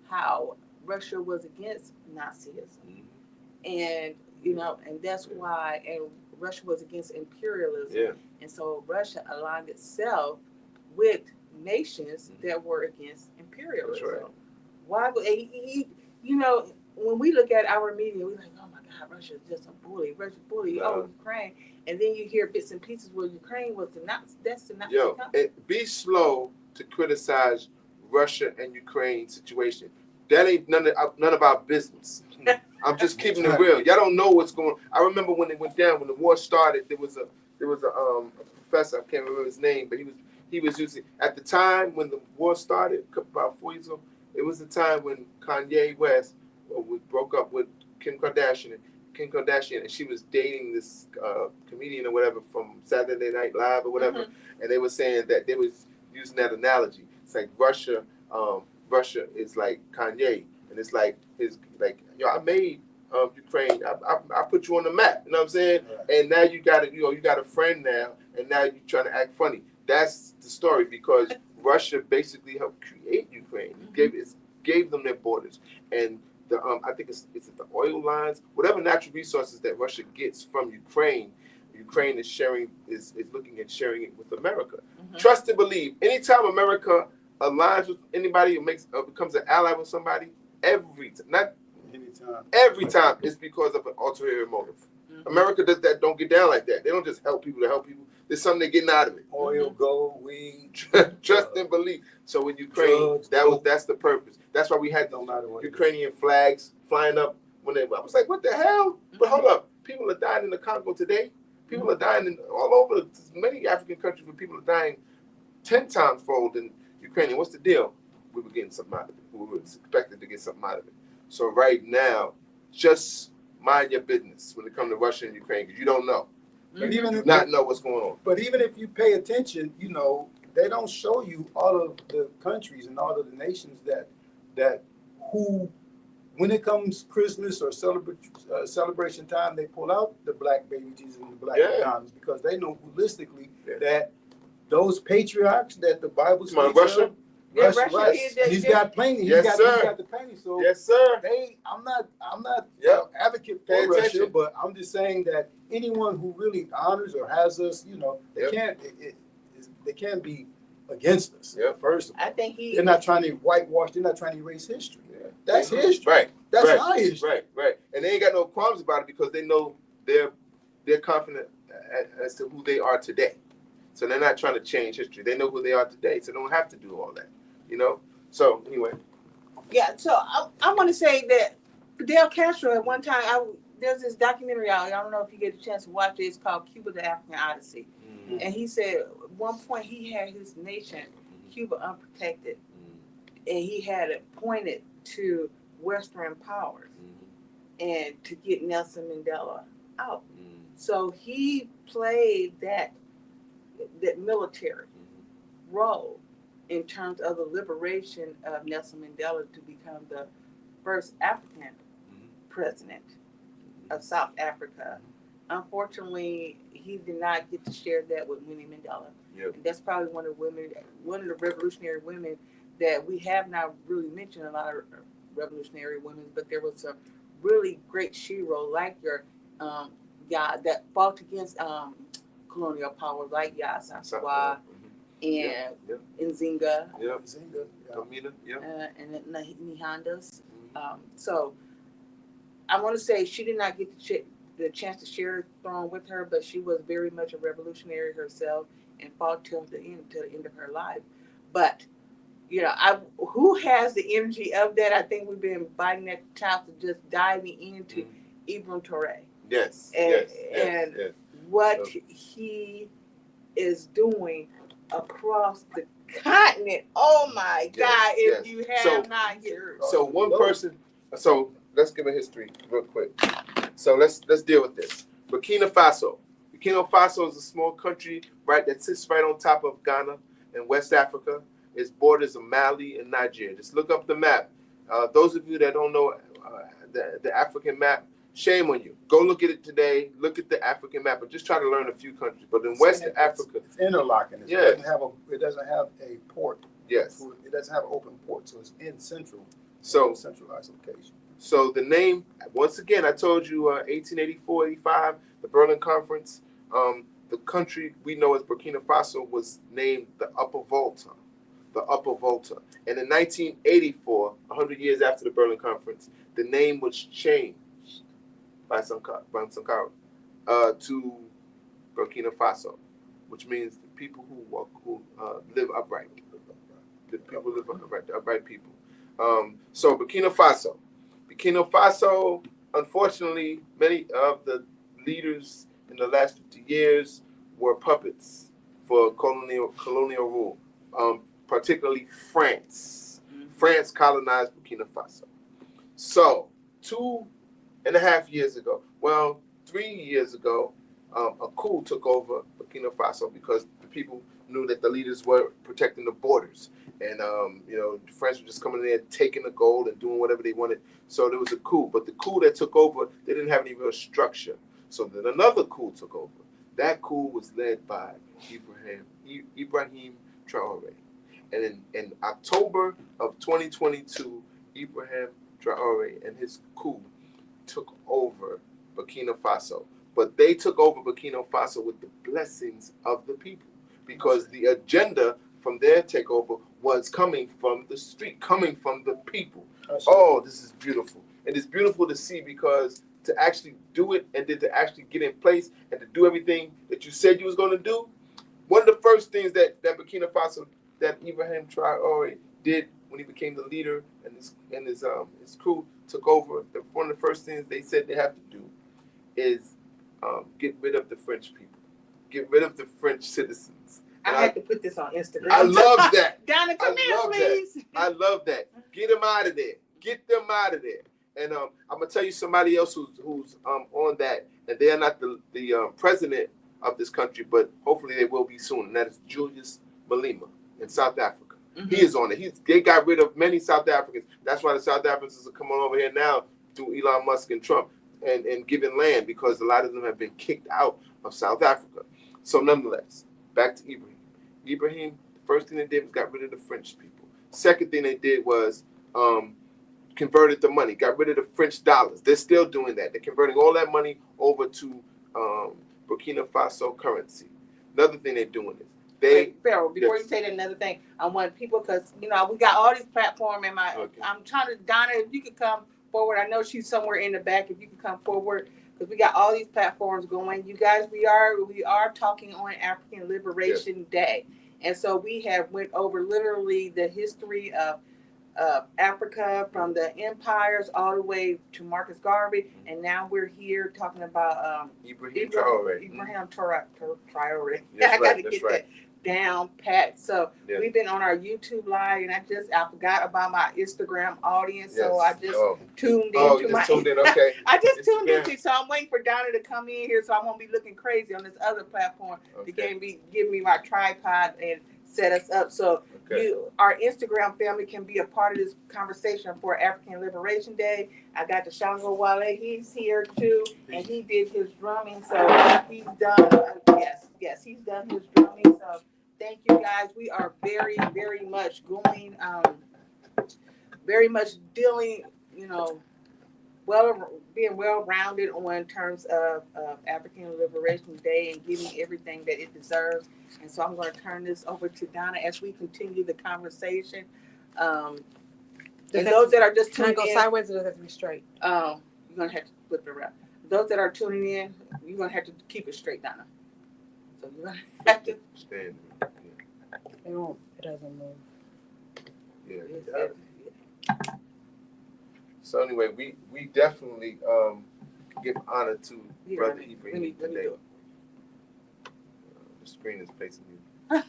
how Russia was against Nazism, and and that's why, and Russia was against imperialism, and so Russia aligned itself with nations that were against imperialism. That's right. Why? When we look at our media, we're like, oh my God, Russia's just a bully. Russia's bully. Oh, Ukraine, and then you hear bits and pieces where Ukraine was the Nazi. That's the Nazi. Be slow to criticize Russia and Ukraine situation. That ain't none of our business. I'm just keeping it real. Y'all don't know what's going on. I remember when it went down, when the war started, there was a professor, I can't remember his name, but he was using, at the time when the war started, about 4 years ago, it was the time when Kanye West broke up with Kim Kardashian, and she was dating this comedian or whatever from Saturday Night Live or whatever, and they were saying that they was using that analogy. It's like Russia is like Kanye, and it's like I made Ukraine. I put you on the map. You know what I'm saying? Right. And now you got you got a friend now, and now you're trying to act funny. That's the story, because Russia basically helped create Ukraine. Gave them their borders, and the I think it's the oil lines, whatever natural resources that Russia gets from Ukraine. Ukraine is looking at sharing it with America. Trust and believe. Anytime America aligns with anybody or becomes an ally with somebody, every time it's because of an ulterior motive. America does that. Don't get down like that. They don't just help people to help people. There's something they're getting out of it. Oil, gold, weed, trust and believe. So in Ukraine, that's the purpose. That's why we had the Ukrainian flags flying up I was like, what the hell? But hold up, people are dying in the Congo today. People are dying all over many African countries where people are dying 10 times fold in Ukraine. What's the deal? We were getting something out of it. We were expected to get something out of it. So right now, just mind your business when it comes to Russia and Ukraine, because you don't know. But even you do not know what's going on. But even if you pay attention, they don't show you all of the countries and all of the nations that who, when it comes Christmas or celebration time, they pull out the black baby Jesus and the black Madonnas, because they know holistically that those patriarchs that the Bible speaks of, Russia, he's got plenty. He's got the plenty. So yes, sir. I'm not advocate for Russia, but I'm just saying that anyone who really honors or has us, they can't be against us. First of all, I think they're not trying to whitewash. They're not trying to erase history. That's history. Right. That's our history. Right. And they ain't got no qualms about it, because they know they're confident as to who they are today. So they're not trying to change history. They know who they are today, so they don't have to do all that. So anyway. Yeah. So I want to say that Fidel Castro at one time, there's this documentary out. I don't know if you get a chance to watch it. It's called Cuba: The African Odyssey. And he said at one point he had his nation, Cuba, unprotected, and he had it pointed to Western powers and to get Nelson Mandela out. So he played that military role in terms of the liberation of Nelson Mandela to become the first African president of South Africa. Unfortunately, he did not get to share that with Winnie Mandela. And that's probably one of the revolutionary women that we have not really mentioned. A lot of revolutionary women, but there was some really great shero like your that fought against colonial powers like Yasawa and Nzinga. Yep. Zinga, yeah. Amina. Yep. And the Nihandas. So I want to say she did not get the chance to share the throne with her, but she was very much a revolutionary herself and fought till the end of her life. But who has the energy of that? I think we've been biting that top to just diving into Ibrahim Traoré. Yes. And what he is doing across the continent. Oh my God! If you have not heard. So one person. So let's give a history real quick. So let's deal with this. Burkina Faso. Burkina Faso is a small country that sits right on top of Ghana in West Africa. Its borders of Mali and Nigeria. Just look up the map. Those of you that don't know the African map, shame on you. Go look at it today. Look at the African map, but just try to learn a few countries. But in West Africa, it's interlocking. It doesn't have a port. Yes. It doesn't have an open port, so it's in centralized location. So the name, once again, I told you 1884, 85, the Berlin Conference. The country we know as Burkina Faso was named the Upper Volta. The Upper Volta. And in 1984, 100 years after the Berlin Conference, the name was changed by Sankara to Burkina Faso, which means the people who live upright. The people live upright, the upright people. So Burkina Faso, unfortunately, many of the leaders in the last 50 years were puppets for colonial rule, particularly France. France colonized Burkina Faso. So 2.5 years ago, 3 years ago, a coup took over Burkina Faso because the people knew that the leaders were protecting the borders. And, the French were just coming in there, taking the gold and doing whatever they wanted. So there was a coup. But the coup that took over, they didn't have any real structure. So then another coup took over. That coup was led by Ibrahim Traoré. And in October of 2022, Ibrahim Traoré and his coup took over Burkina Faso. But they took over Burkina Faso with the blessings of the people, because the agenda from their takeover was coming from the street, coming from the people. Oh, this is beautiful. And it's beautiful to see, because to actually do it and then to actually get in place and to do everything that you said you was going to do. One of the first things that Burkina Faso, that Ibrahim Traoré did when he became the leader and his crew took over, one of the first things they said they have to do is get rid of the French people, get rid of the French citizens. I had to put this on Instagram. I love that. Donna, come here, please. I love that. Get them out of there. Get them out of there. And I'm gonna tell you somebody else who's on that, and they are not the president of this country, but hopefully they will be soon. And that is Julius Malema in South Africa. Mm-hmm. He is on it. They got rid of many South Africans. That's why the South Africans are coming over here now through Elon Musk and Trump and giving land, because a lot of them have been kicked out of South Africa. So nonetheless, back to Ibrahim. Ibrahim, the first thing they did was got rid of the French people. Second thing they did was converted the money, got rid of the French dollars. They're still doing that. They're converting all that money over to Burkina Faso currency. Another thing they're doing is Pharaoh, before you say that, another thing, I want people, because we got all these platforms in my. Okay. I'm trying to, Donna, if you could come forward. I know she's somewhere in the back. If you could come forward, because we got all these platforms going. You guys, we are talking on African Liberation Day, and so we have went over literally the history of Africa, from the empires all the way to Marcus Garvey, and now we're here talking about Ibrahim Traoré. Ibrahim Traoré. I got to get that down pat. So we've been on our YouTube live, and I forgot about my Instagram audience, so I just tuned in. Tuned in, okay. I just tuned in, so I'm waiting for Donna to come in here, so I won't be looking crazy on this other platform to give me my tripod and set us up. So our Instagram family can be a part of this conversation for African Liberation Day. I got the Shango Wale, he's here too, and he did his drumming, so he's done. Yes, he's done his drumming. So thank you guys. We are very, very much going, very much dealing, being well-rounded on terms of African Liberation Day and giving everything that it deserves. And so I'm going to turn this over to Donna as we continue the conversation. And those that are just Can I tuning go in, sideways or does it have to be straight? you're going to have to flip it around. Those that are tuning in, you're going to have to keep it straight, Donna. So you're going to have to. Stand. It won't. It doesn't move. Yeah. So anyway, we definitely give honor to Here, Brother let me Ibrahim do today. it. The screen is facing you.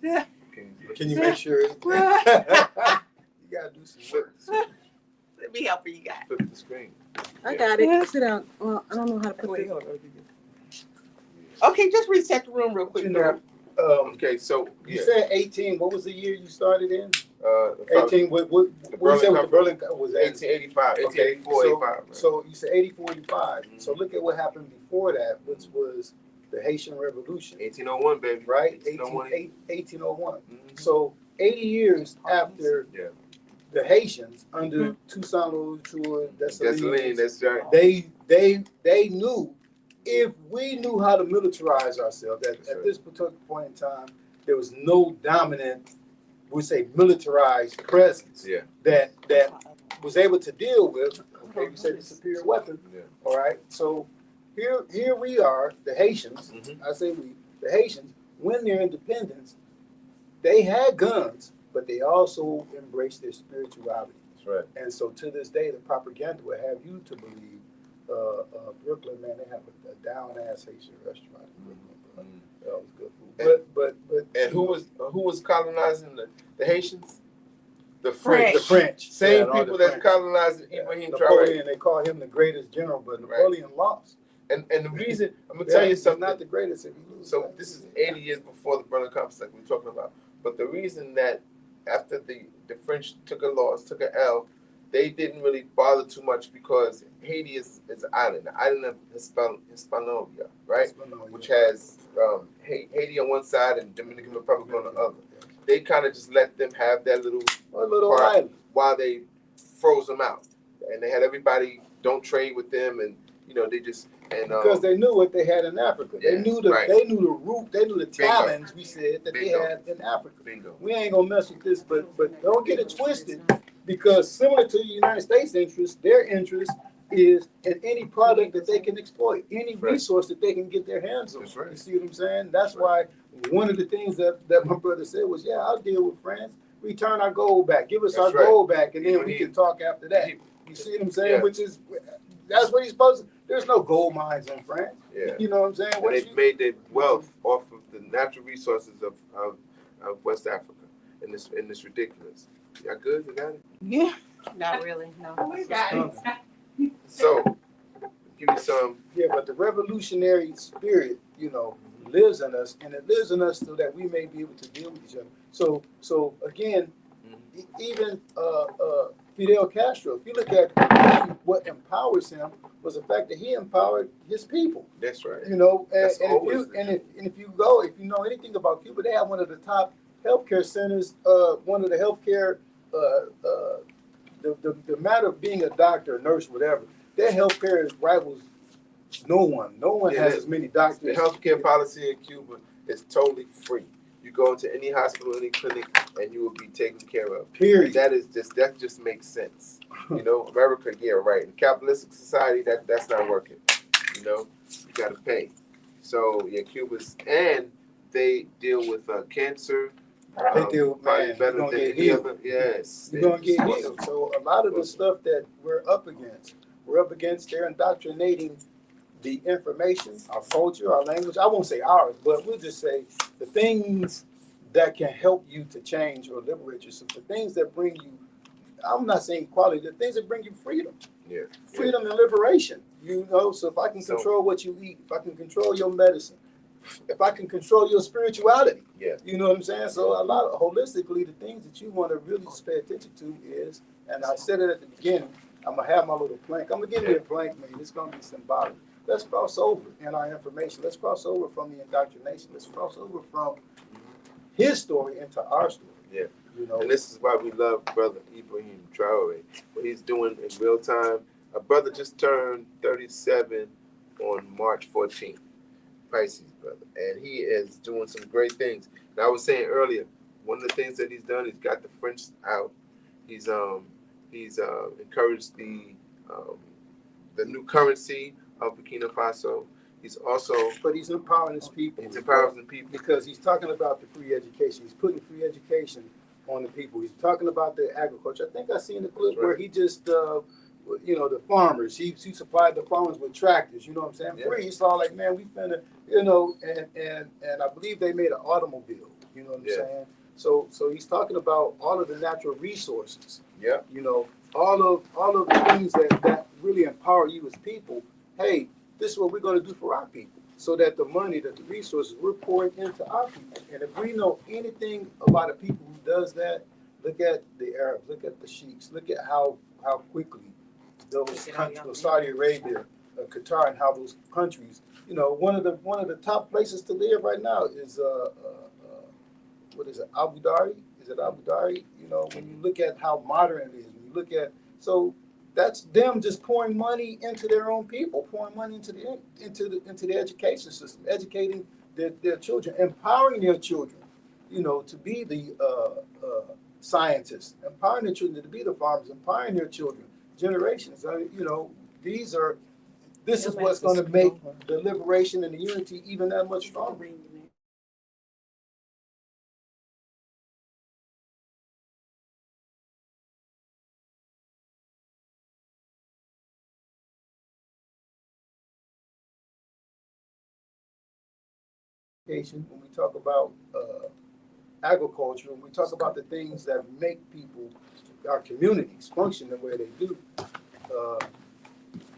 Yeah. Can you make sure? You gotta do some work. Let me help you guys. Flip the screen. I Yeah. got it. Sit down. Well, I don't know how to put Wait, this. hold on. Okay, just reset the room real quick. You know, Okay, so you yeah, said 18. What was the year you started in? the 18. What you said with the Berlin was 1885, Okay, 1884, 85. Right? So you said 84, 85. Mhm. So look at what happened before that, which was the Haitian Revolution, 1801, baby. right? 1801. 1801. Mhm. So 80 years after Yeah. the Haitians under Toussaint Louverture, Dessalines, that's right. they knew if we knew how to militarize ourselves That's at right. this particular point in time, there was no dominant, we say militarized presence Yeah. that was able to deal with. Okay, we said the superior weapon. Yeah. All right, so here we are, the Haitians. Mhm. I say we, the Haitians, when their independence, they had guns, but they also embraced their spirituality. That's right. And so to this day, the propaganda will have you to believe, Brooklyn, man, they have a down ass Haitian restaurant in Brooklyn, bro. That was good food. But And who was colonizing the Haitians? The French. the French? Same Yeah, all the people that's French. colonizing Yeah, Ibrahim Traore. Napoleon, they call him the greatest general, but Right. Napoleon lost. And the reason I'm gonna tell you he's something. not the greatest if you lose. So this is 80 years before the Berlin Conference, like we're talking about. But the reason that after the French took a loss, took an L, they didn't really bother too much because Haiti is an island, the island of Hispaniola, right? Which has Haiti on one side and Dominican Republic on the other. They kind of just let them have that little A little part island. while they froze them out, and they had everybody don't trade with them, and they just Because they knew what they had in Africa. They Yeah, knew the right. they knew the root, they knew the Bingo. talents we said that Bingo. they had in Africa. bingo. We ain't gonna mess with this, but don't get it twisted, because similar to the United States interest, their interest is in any product that they can exploit, any Right. resource that they can get their hands on. That's right. You see what I'm saying? That's why one of the things that my brother said was, yeah, I'll deal with France. Return our gold back. Give us That's our right. gold back, and then He- we can talk after that. You see what I'm saying? Yeah. Which is, that's what he's supposed to. There's no gold mines in France. Yeah. You know what I'm saying? And What they've you- made their wealth off of the natural resources of West Africa, and it's ridiculous. Y'all good? You got it? Yeah. Not really. No. We got it. So, give you some. Yeah, but the revolutionary spirit, lives in us, and it lives in us so that we may be able to deal with each other. So again, even Fidel Castro, if you look at what empowers him, was the fact that he empowered his people. That's right. And That's if always you the and if you know anything about Cuba, they have one of the top healthcare centers. One of the healthcare, the matter of being a doctor, a nurse, whatever, their healthcare rivals no one. No one Yeah, has the- as many The doctors. healthcare policy in Cuba is totally free. You go into any hospital, any clinic, and you will be taken care of. Period. That just makes sense. America, yeah, right. In capitalistic society, that's not working. You gotta pay. So yeah, Cuba's, and they deal with cancer. They deal, probably man, better you're gonna than get any healed. other. Yes, You're gonna get healed. So a lot of the stuff that we're up against, they're indoctrinating the information, our culture, our language. I won't say ours, but we'll just say the things that can help you to change or liberate yourself, the things that bring you, I'm not saying equality, the things that bring you freedom. Yeah. Freedom and liberation. So if I can So- control what you eat, if I can control your medicine, if I can control your spirituality, Yeah. you know what I'm saying? So a lot of holistically, the things that you want to really just pay attention to is, and I said it at the beginning, I'm gonna have my little plank. I'm gonna give you a plank, man. It's gonna be symbolic. Let's cross over in our information. Let's cross over from the indoctrination. Let's cross over from his story into our story. Yeah. You know, And this is why we love Brother Ibrahim Traore, what he's doing in real time. A brother just turned 37 on March 14th, Pisces brother, and he is doing some great things. And I was saying earlier, one of the things that he's done, he's got the French out. He's encouraged the new currency of Burkina Faso. He's also but he's empowering his people. he's empowering the people. Because he's talking about the free education. He's putting free education on the people. He's talking about the agriculture. I think I seen the clip That's right. where he just, the farmers. He supplied the farmers with tractors. You know what I'm saying? Yeah. Free. He's all like, man, we finna, and I believe they made an automobile. You know what I'm Yeah. saying? So he's talking about all of the natural resources. Yeah. You know, all of the things that really empower you as people. Hey, this is what we're going to do for our people, so that the money, that the resources we're pouring into our people. And if we know anything about a people who does that, look at the Arabs, look at the Sheiks, look at how quickly those countries, Saudi Arabia, Qatar, and how those countries, one of the top places to live right now is what is it, Abu Dhabi? Is it Abu Dhabi? When you look at how modern it is, when you look at, so that's them just pouring money into their own people, pouring money into the education system, educating their children, empowering their children, to be the scientists, empowering their children to be the farmers, empowering their children, generations. This is what's going to make the liberation and the unity even that much stronger. When we talk about agriculture, when we talk about the things that make people, our communities function the way they do,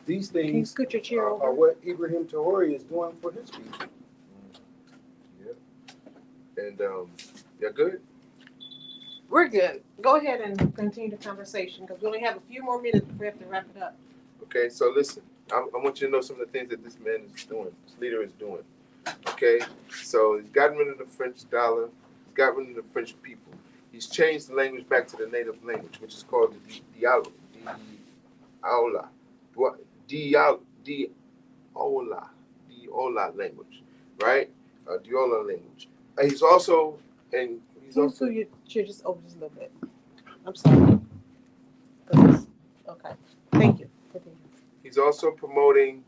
these Can you things scoot your chair are over? what Ibrahim Traore is doing for his people. Yeah. And you're good? We're good. Go ahead and continue the conversation because we only have a few more minutes before we have to wrap it up. Okay, so listen, I want you to know some of the things that this man is doing, this leader is doing. Okay, so he's gotten rid of the French dollar, he's gotten rid of the French people. He's changed the language back to the native language, which is called the Diola language, right? Diola language. And he's also, Can you scoot your chair just over just a little bit? I'm sorry. Okay. Thank you. Continue. he's also promoting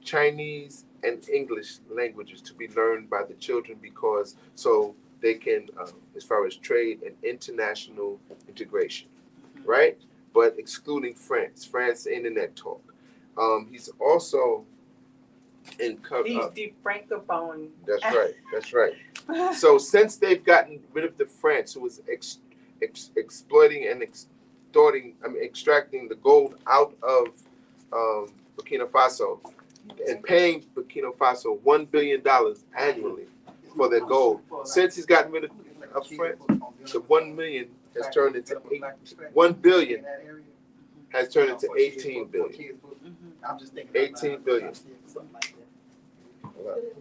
Chinese and English languages to be learned by the children because so they can, as far as trade and international integration, right? But excluding France internet talk. He's also He's the francophone. That's right. So since they've gotten rid of the France, who was exploiting and extracting the gold out of Burkina Faso and paying Burkina Faso $1 billion annually for their gold. Since he's gotten rid of France, the 1 million has turned into 1 billion has turned into 18 billion. 18 billion.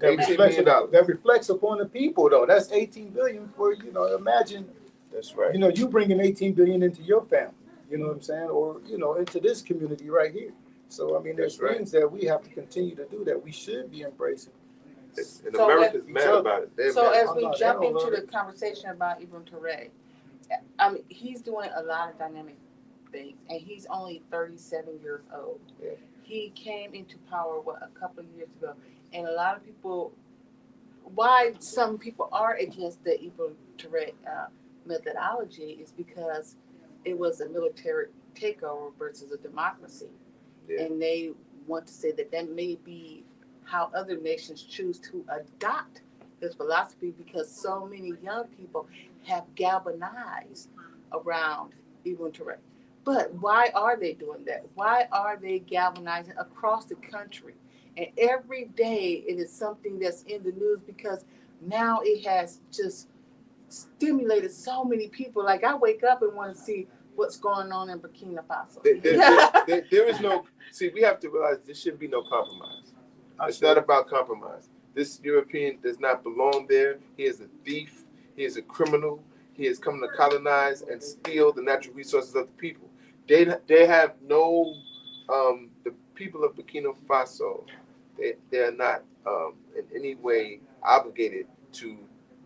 That reflects upon the people, though. That's 18 billion for, imagine, That's right. you bringing 18 billion into your family, you know what I'm saying? Or, into this community right here. So, I mean, there's That's right. things that we have to continue to do that we should be embracing. And So America's mad about it. They're So mad. as we I'm jump not- into the conversation about Ibrahim Traore, he's doing a lot of dynamic things, and he's only 37 years old. Yeah. He came into power a couple of years ago, and a lot of people, why some people are against the Ibrahim Traore methodology is because it was a military takeover versus a democracy, Yeah. and they want to say that may be how other nations choose to adopt this philosophy because so many young people have galvanized around Ibrahim Traore. But why are they doing that? Why are they galvanizing across the country? And every day it is something that's in the news because now it has just stimulated so many people. Like I wake up and want to see what's going on in Burkina Faso. There is no, see, we have to realize there should be no compromise. It's not about compromise. This European does not belong there. He is a thief. He is a criminal. he has come to colonize and steal the natural resources of the people. They have no, the people of Burkina Faso, they are not in any way obligated to,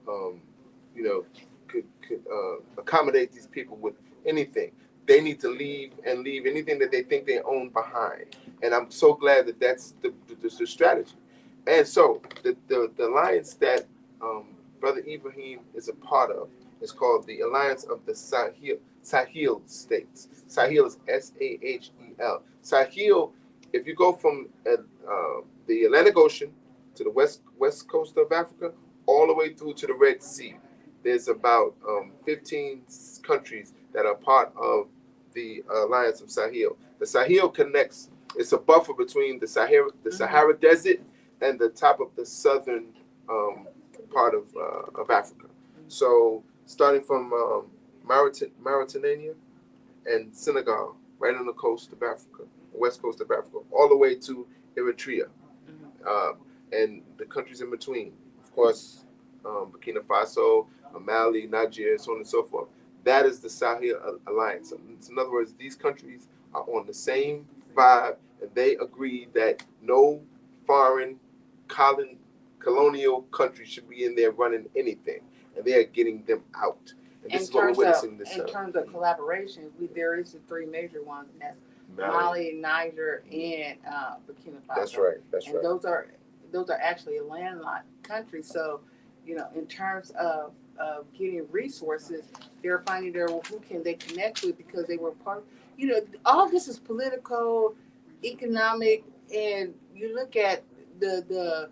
you know, could accommodate these people with anything. They need to leave anything that they think they own behind. And I'm so glad that that's the strategy. And so the alliance that Brother Ibrahim is a part of is called the Alliance of the Sahel States. Sahel is Sahel. Sahel, if you go from the Atlantic Ocean to the west coast of Africa, all the way through to the Red Sea, there's about 15 countries that are part of the Alliance of Sahel. The Sahel connects, it's a buffer between the Sahara Desert and the top of the southern part of Africa. So starting from Mauritania and Senegal, right on the coast of Africa, west coast of Africa, all the way to Eritrea, and the countries in between. Of course, Burkina Faso, Mali, Nigeria, so on and so forth. That is the Sahel Alliance. In other words, these countries are on the same vibe, and they agree that no foreign colonial country should be in there running anything, and they are getting them out. And this is what we're witnessing this in terms of collaboration, there is the three major ones, and that's Mali, Niger, and Burkina Faso. That's right. That's and right. Those are actually a landlocked country. So, in terms of getting resources, they're finding who can they connect with, because they were part. All this is political, economic, and you look at the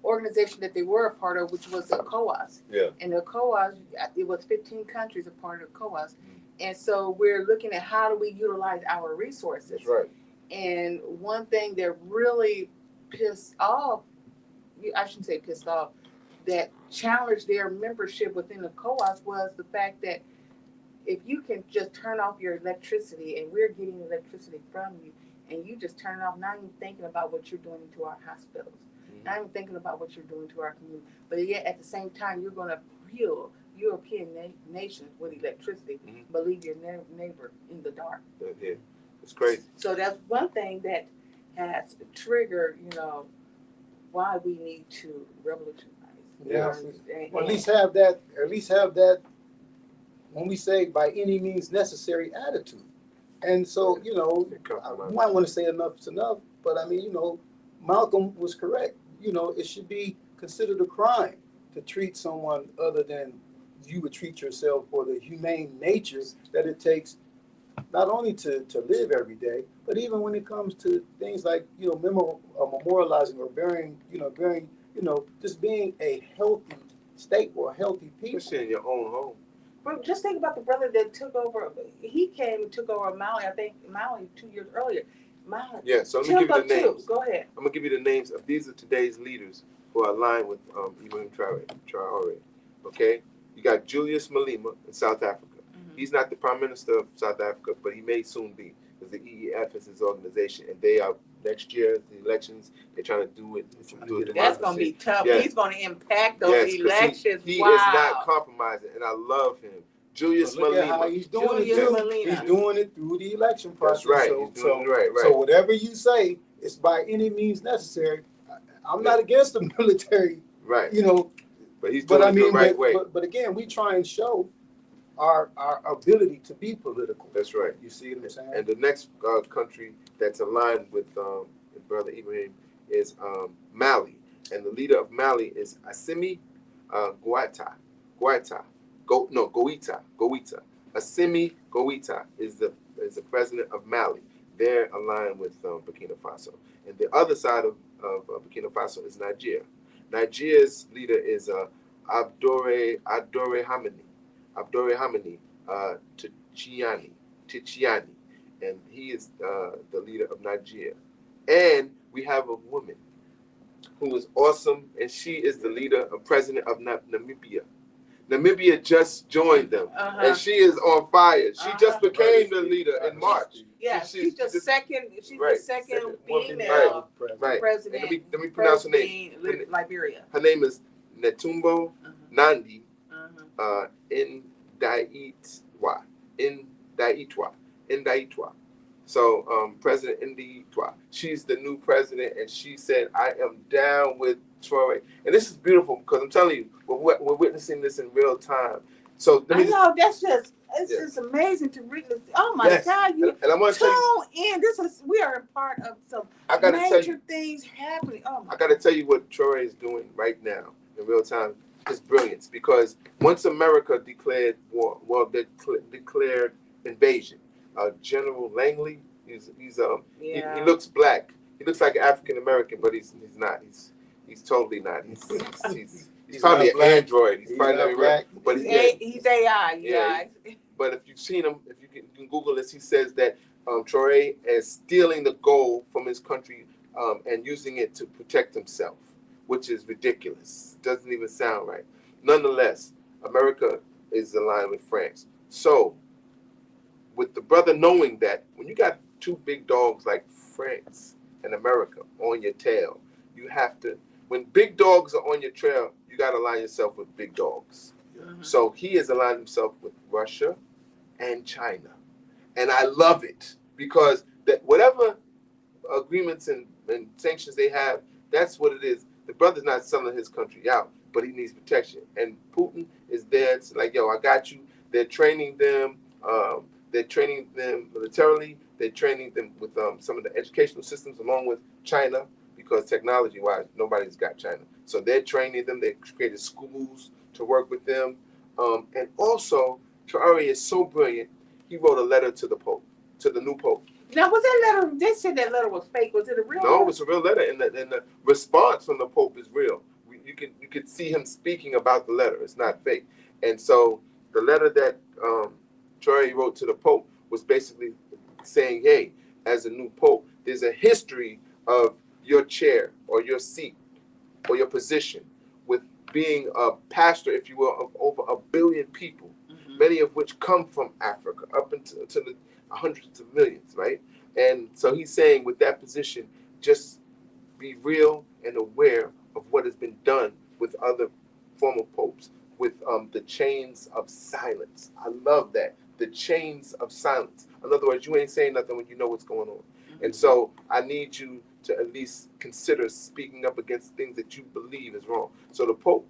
organization that they were a part of, which was the ECOWAS. Yeah. And the ECOWAS, it was 15 countries a part of ECOWAS. And so we're looking at how do we utilize our resources. That's right. And one thing that really pissed off, I shouldn't say pissed off, that challenged their membership within the ECOWAS was the fact that if you can just turn off your electricity, and we're getting electricity from you, and you just turn it off, not even thinking about what you're doing to our hospitals, not even thinking about what you're doing to our community, but yet at the same time, you're going to fuel European nations with electricity, but leave your neighbor in the dark. Yeah. It's crazy. So that's one thing that has triggered, why we need to revolutionize. Yeah. Well, at least have that when we say by any means necessary attitude. And so, I might want to say enough is enough, but I mean, Malcolm was correct. It should be considered a crime to treat someone other than you would treat yourself, for the humane nature that it takes not only to live every day, but even when it comes to things like, memorializing or burying, just being a healthy state or a healthy people. Especially in your own home. But just think about the brother that took over. He came and took over Mali, I think Mali 2 years earlier. Mali. Yeah, so let me give you the names. Go ahead. I'm going to give you the names of these are today's leaders who are aligned with Ibrahim Traore. Okay? You got Julius Malema in South Africa. He's not the Prime Minister of South Africa, but he may soon be, because the EEF is his organization, and they are next year the elections. They're trying to do it. That's going to be tough. Yes. He's going to impact those elections. He is not compromising, and I love him. Julius Malema. How he's doing it too. He's doing it through the election process. That's right. So, he's doing it right. So whatever you say, it's by any means necessary. I'm not against the military. Right. But he's doing it the right way. But again, we try and show our ability to be political. That's right. You see what I'm saying? And the next country that's aligned with Brother Ibrahim is Mali, and the leader of Mali is Assimi Goïta. Assimi Goïta is the president of Mali. They're aligned with Burkina Faso, and the other side of Burkina Faso is Nigeria. Nigeria's leader is Abdore Hamani Tchiani, and he is the leader of Nigeria. And we have a woman who is awesome, and she is the president of Namibia. Namibia just joined them, and she is on fire. She just became the leader in March. Yeah, she's the second. She's the second female president. Let me pronounce her name. Liberia. Her name is Netumbo Nandi Ndaitwa, Ndaitwa. So President Ndaitwa, she's the new president, and she said, "I am down with Traore." And this is beautiful because I'm telling you, we're witnessing this in real time. So let I me know that's just it's Yeah. just amazing to witness. Oh my Yes. God, you and I want to tell you, tune in. We are a part of some I gotta tell major you, things happening. Oh my I got to tell you what Traore is doing right now in real time is brilliance. Because once America declared war, they declared invasion. General Langley, he looks black. He looks like an African American, but he's not. He's totally not. He's probably not an black. android. He's He's probably not not black. But he's AI, Yeah, yeah. but if you've seen him, if you can Google this, he says that Traore is stealing the gold from his country and using it to protect himself, which is ridiculous. Doesn't even sound right. Nonetheless, America is aligned with France. So, with the brother knowing that when you got two big dogs like France and America on your tail, you have to, when big dogs are on your trail, you got to align yourself with big dogs. So he has aligned himself with Russia and China. And I love it because that whatever agreements and sanctions they have, that's what it is. The brother's not selling his country out, but he needs protection. And Putin is there. It's like, yo, I got you. They're training them. They're training them militarily. They're training them with some of the educational systems along with China because technology-wise, nobody's got China. So they're training them. They created schools to work with them. And also, Traore is so brilliant, he wrote a letter to the Pope, to the new Pope. Now, was that letter? They said that letter was fake. Was it a real? No, letter? it's a real letter, and the response from the Pope is real. You could see him speaking about the letter. It's not fake. And so the letter that Traore wrote to the Pope was basically saying, "Hey, as a new Pope, there's a history of your chair or your seat or your position with being a pastor, if you will, of over 1 billion people, many of which come from Africa, up into the hundreds of millions, right?" And so he's saying with that position, just be real and aware of what has been done with other former popes, with the chains of silence. I love that. The chains of silence. In other words, you ain't saying nothing when you know what's going on. And so I need you to at least consider speaking up against things that you believe is wrong. So the Pope,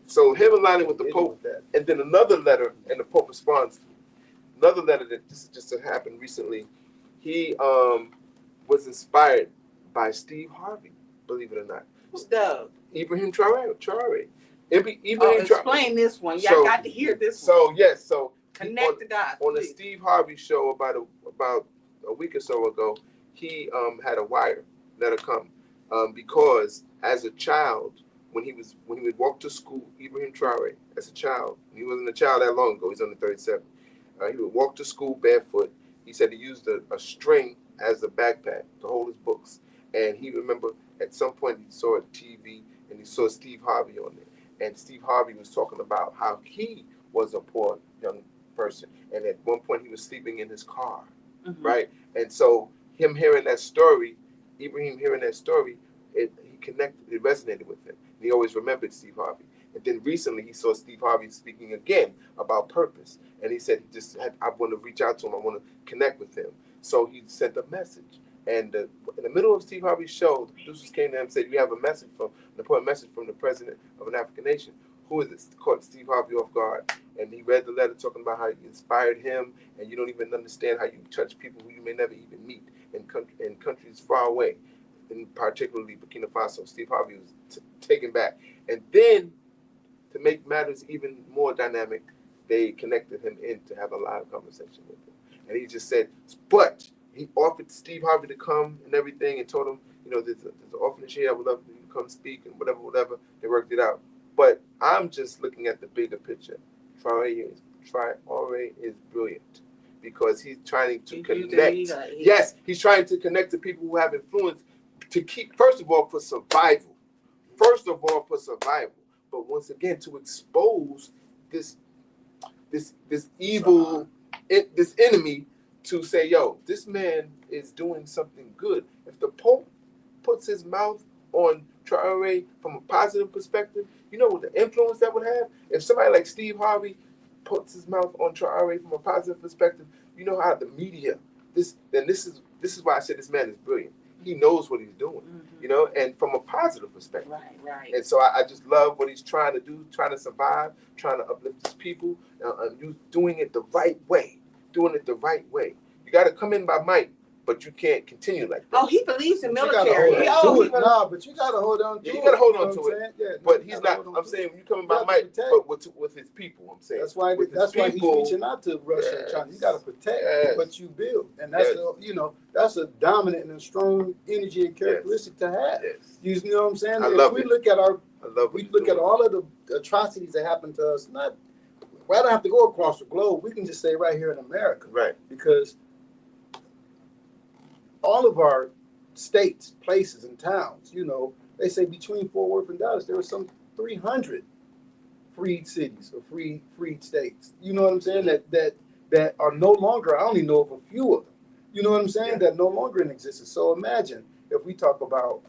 so him aligning with the Pope, and then another letter, and the Pope responds. Another letter that just happened recently. He was inspired by Steve Harvey, believe it or not. Who's the? Ibrahim Traore. Explain this one. Yeah, So- I got to hear this one. So yes, so Connect the dots. on the please. Steve Harvey show about a week or so ago, he had a wire letter come because as a child, when he would walk to school, Ibrahim Traore, as a child, he wasn't a child that long ago. He's only 37. He would walk to school barefoot. He said he used a string as a backpack to hold his books. And he remember at some point he saw a TV and he saw Steve Harvey on there. And Steve Harvey was talking about how he was a poor young person. And at one point he was sleeping in his car, right? And so him hearing that story, Ibrahim hearing that story, it resonated with him. And he always remembered Steve Harvey. And then recently he saw Steve Harvey speaking again about purpose. And he said I want to reach out to him. I want to connect with him. So he sent a message. And in the middle of Steve Harvey's show, the producers came to him and said, "We have an important message from the president of an African nation." Who is it? Caught Steve Harvey off guard. And he read the letter talking about how you inspired him, and you don't even understand how you touch people who you may never even meet in countries far away, and particularly Burkina Faso. Steve Harvey was taken back. And then, to make matters even more dynamic, they connected him in to have a live conversation with him. And he just said, but he offered Steve Harvey to come and everything and told him, there's an orphanage here, I would love for you to come speak and whatever. They worked it out. But I'm just looking at the bigger picture. Traore is brilliant because he's trying to connect. Yes, he's trying to connect to people who have influence to keep, first of all, for survival. But once again, to expose this evil, this enemy, to say, yo, this man is doing something good. If the Pope puts his mouth on Traore from a positive perspective, you know what the influence that would have? If somebody like Steve Harvey puts his mouth on Traore from a positive perspective, you know how the media, this is why I said this man is brilliant. He knows what he's doing, you know, and from a positive perspective. Right. And so I just love what he's trying to do, trying to survive, trying to uplift his people, and doing it the right way. You got to come in by might, but you can't continue like that. Oh, he believes in But you gotta military. hold on to it. Nah, but you gotta hold on to Yeah, it. you gotta hold know on what to I'm it. saying? Yeah, But you he's gotta not. hold on I'm to saying it. when you coming You by gotta might, protect. but with his people. I'm saying That's why with his he's people, reaching out to Russia and China. You got to protect Yes. what you build, and that's that's a dominant and a strong energy and characteristic to have. Yes. You know what I'm saying? I If love we it. look at I love what we he's look at doing. all of the atrocities that happen to us. We don't have to go across the globe. We can just say right here in America, Right. because all of our states, places, and towns, they say between Fort Worth and Dallas, there were some 300 freed cities or freed states. You know what I'm saying? That are no longer. I only know of a few of them. You know what I'm saying? Yeah. That no longer in existence. So imagine if we talk about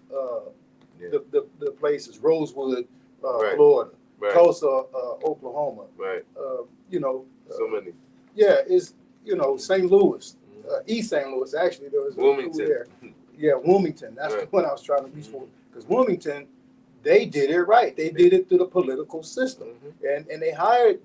the places: Rosewood, Right. Florida, Right. Tulsa, Oklahoma. Right. So many. Yeah, it's St. Louis, East St. Louis. Actually, there was a coup Wilmington. there. Yeah, Wilmington. That's the Right. one I was trying to reach for. Because Wilmington, they did it right. They did it through the political system, and they hired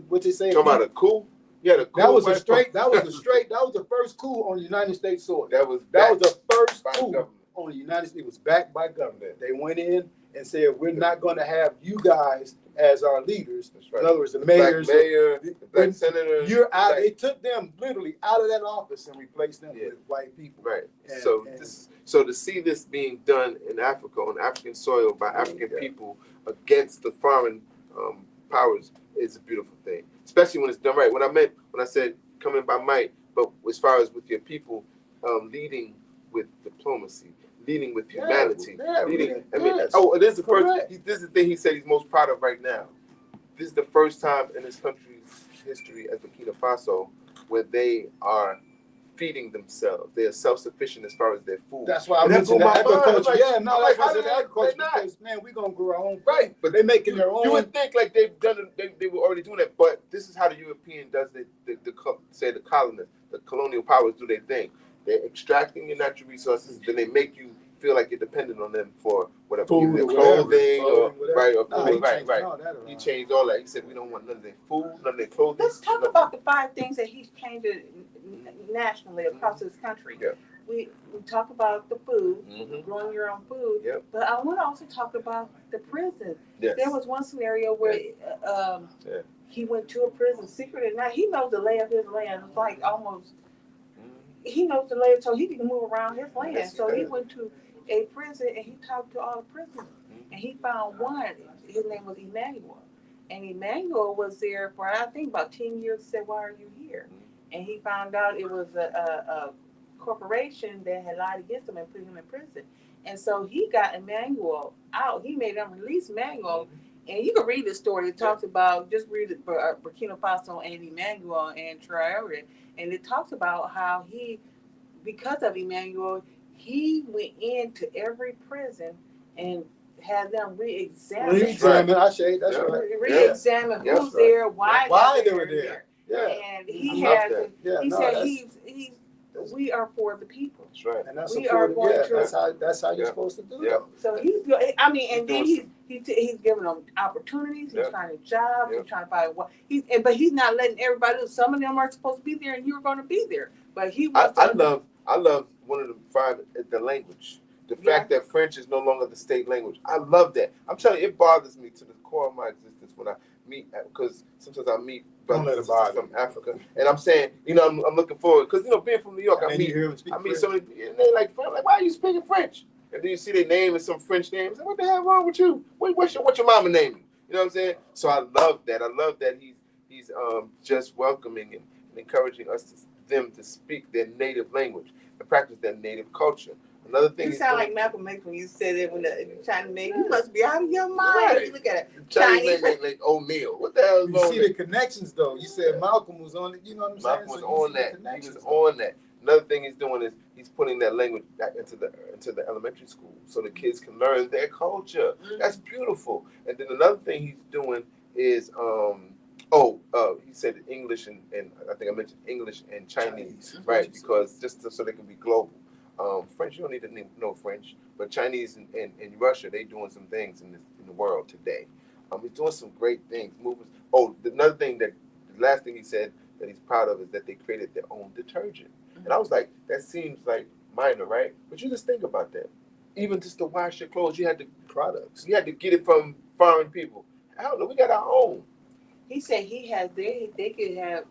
what they say. Talking about a coup. Yeah, the coup. That was the first coup on United States soil. That was the first by the coup government. on the United States. It was backed by government. They went in and said, "We're not going to have you guys as our leaders." That's right. In other words, the The black mayors. mayor, the black when senator. You're out. black- They took them literally out of that office and replaced them Yeah. with white people. Right. And- So and- so to see this being done in Africa, on African soil, by African Yeah. people against the foreign powers is a beautiful thing. Especially when it's done right. When I said coming by might, but as far as with your people, leading with diplomacy, leading with humanity, leading. I mean, yes. it is the first. Correct. This is the thing he said he's most proud of right now. This is the first time in his country's history as Burkina Faso where they are feeding themselves. They are self-sufficient as far as their food. That's why I And that mentioned blew my mind. agriculture. I'm like- That's why I how said did agriculture, they not? because man, we're gonna grow our own. Right, But they're making their own. You would think like they've done it, they were already doing that, but this is how the European does the colonists, the colonial powers do their thing. They're extracting your natural resources, then they make you feel like you're dependent on them for whatever, Food either or whatever, clothing or whatever. right or Nah, food, he right. changed all that around. He changed all that. He said we don't want none of their food, none of their clothing. Let's talk nothing. about the 5 things that he's changing nationally across this country. Yeah. We talk about the food, Mhm. growing your own food. Yep. But I want to also talk about the prison. Yes. There was one scenario where Yeah. he went to a prison secret at night. He knows the lay of his land. It's like almost he knows the lay, so he can move around his land. Yes, he So he does. went to a prison and he talked to all the prisoners. And he found one. His name was Emmanuel. And Emmanuel was there for I think about 10 years. Said, "Why are you here?" And he found out it was a corporation that had lied against him and put him in prison. And so he got Emmanuel out. He made them release Emmanuel. And you can read the story. It talks about, just read it, Burkina Faso and Emmanuel and Traore. And it talks about how he, because of Emmanuel, he went into every prison and had them re-examine. Re-examine, I say that's Yeah. right. Re-examine Yeah. who's there, why they were there. Yeah. And he I love has, that. Yeah, he no, said that's- we are for the people. That's right. And that's We a are food, going yeah, to- that's how you're Yeah. supposed to do Yeah. it. So he's good. I mean, and then He's he's giving them opportunities. He's Yeah. finding jobs. Yeah. He's trying to find what but he's not letting everybody. Some of them are supposed to be there, and you're going to be there. But he wants I love one of the 5, the language. The Yeah. fact that French is no longer the state language. I love that. I'm telling you, it bothers me to the core of my existence when I meet, because sometimes I meet Don't let brothers it bother from Africa, and I'm saying, I'm looking forward, because being from New York, And I then you meet hear him speak French. so many, and they like, why are you speaking French? And then you see their name and some French names. Like, what the hell wrong with you? What's your mama name? You know what I'm saying? So I love that. I love that he's just welcoming and encouraging them to speak their native language and practice their native culture. Another thing You he's sound doing- like Malcolm X when you said it when the Chinese name. You must be out of your mind. Right. You look at it. Chinese name like O'Neal. What the hell is You wrong see with the connections though. You said Malcolm was on it. You know what I'm saying? Malcolm was So you on see the that. He connections. was on that. Another thing he's doing is he's putting that language back into the elementary school so the kids can learn their culture. That's beautiful. And then another thing he's doing is he said English and I think I mentioned English and Chinese, right? Because so they can be global. French, you don't need to know French, but Chinese and Russia, they doing some things in the world today. He's doing some great things. Movements. Another thing the last thing he said that he's proud of is that they created their own detergent. And I was like, that seems like minor, right? But you just think about that. Even just to wash your clothes, you had to get it from foreign people. I don't know. We got our own. He said they could have,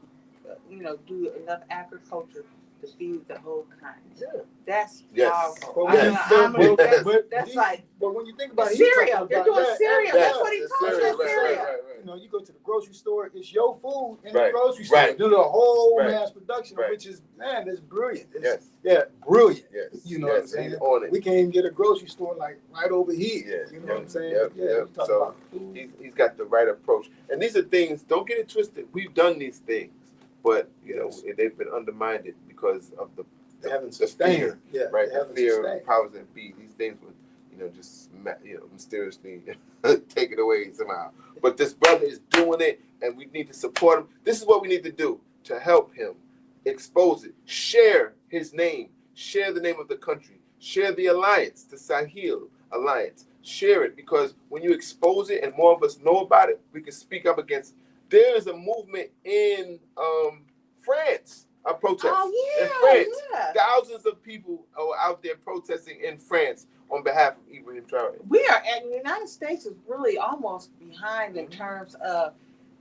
do enough agriculture to feed the whole continent. Yeah. That's Yes. powerful. Yes. That's like But when you think about it, cereal. They're doing cereal. That's what he Yes, calls cereal, it, cereal. right. you know, you go to the grocery store, it's your food in Right, the grocery store. right. Do the whole Right, mass production, right. which is, man, it's brilliant. It's, Yes. Yeah, brilliant. Yes. You know what I'm Yes, saying? he's on it. We can't even get a grocery store like right over here. Yeah, You know what I'm saying? yep, Yeah, yep. you talk So, about food. He's got the right approach. And these are things, don't get it twisted. We've done these things, but they've been undermined because of the They haven't the sustained. fear, Yeah, right? they The haven't fear sustained. of powers that be. These things would, just mysteriously take it away somehow. But this brother is doing it, and we need to support him. This is what we need to do to help him expose it. Share his name. Share the name of the country. Share the alliance, the Sahel Alliance. Share it, because when you expose it and more of us know about it, we can speak up against it. There is a movement in France. A protest in France. Yeah. Thousands of people are out there protesting in France on behalf of Ibrahim Traore. The United States is really almost behind in terms of,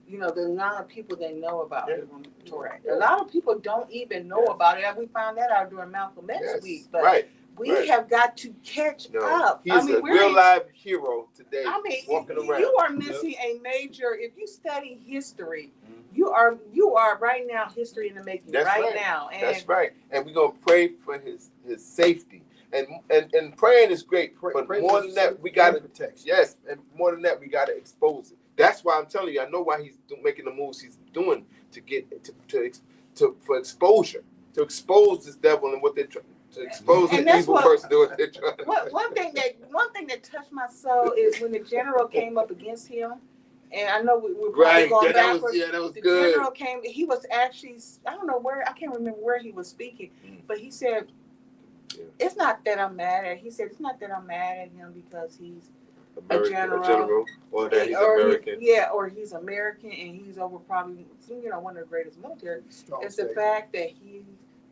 the amount of people that know about Ibrahim Traore. A lot of people don't even know about it. We found that out during Malcolm X week. But we have got to catch up. He is a real live hero today. Walking around. You are missing a major. If you study history, you are right now history in the making. That's right now. And that's right. And we're gonna pray for his safety. And praying is great, but more than that, we gotta protection. Yes, and more than that, we gotta expose it. That's why I'm telling you. I know why he's making the moves he's doing to get for exposure, to expose this devil and what they're trying. To expose the evil person doing what they're trying. One thing that touched my soul is when the general came up against him, and I know we're probably going backwards. That was the good. general came. He was actually, I don't know where, I can't remember where he was speaking, but he said, "It's not that I'm mad at." He said, "It's not that I'm mad at him because he's a general, or that he's American." Or he's American and he's over probably one of the greatest military. It's the fact that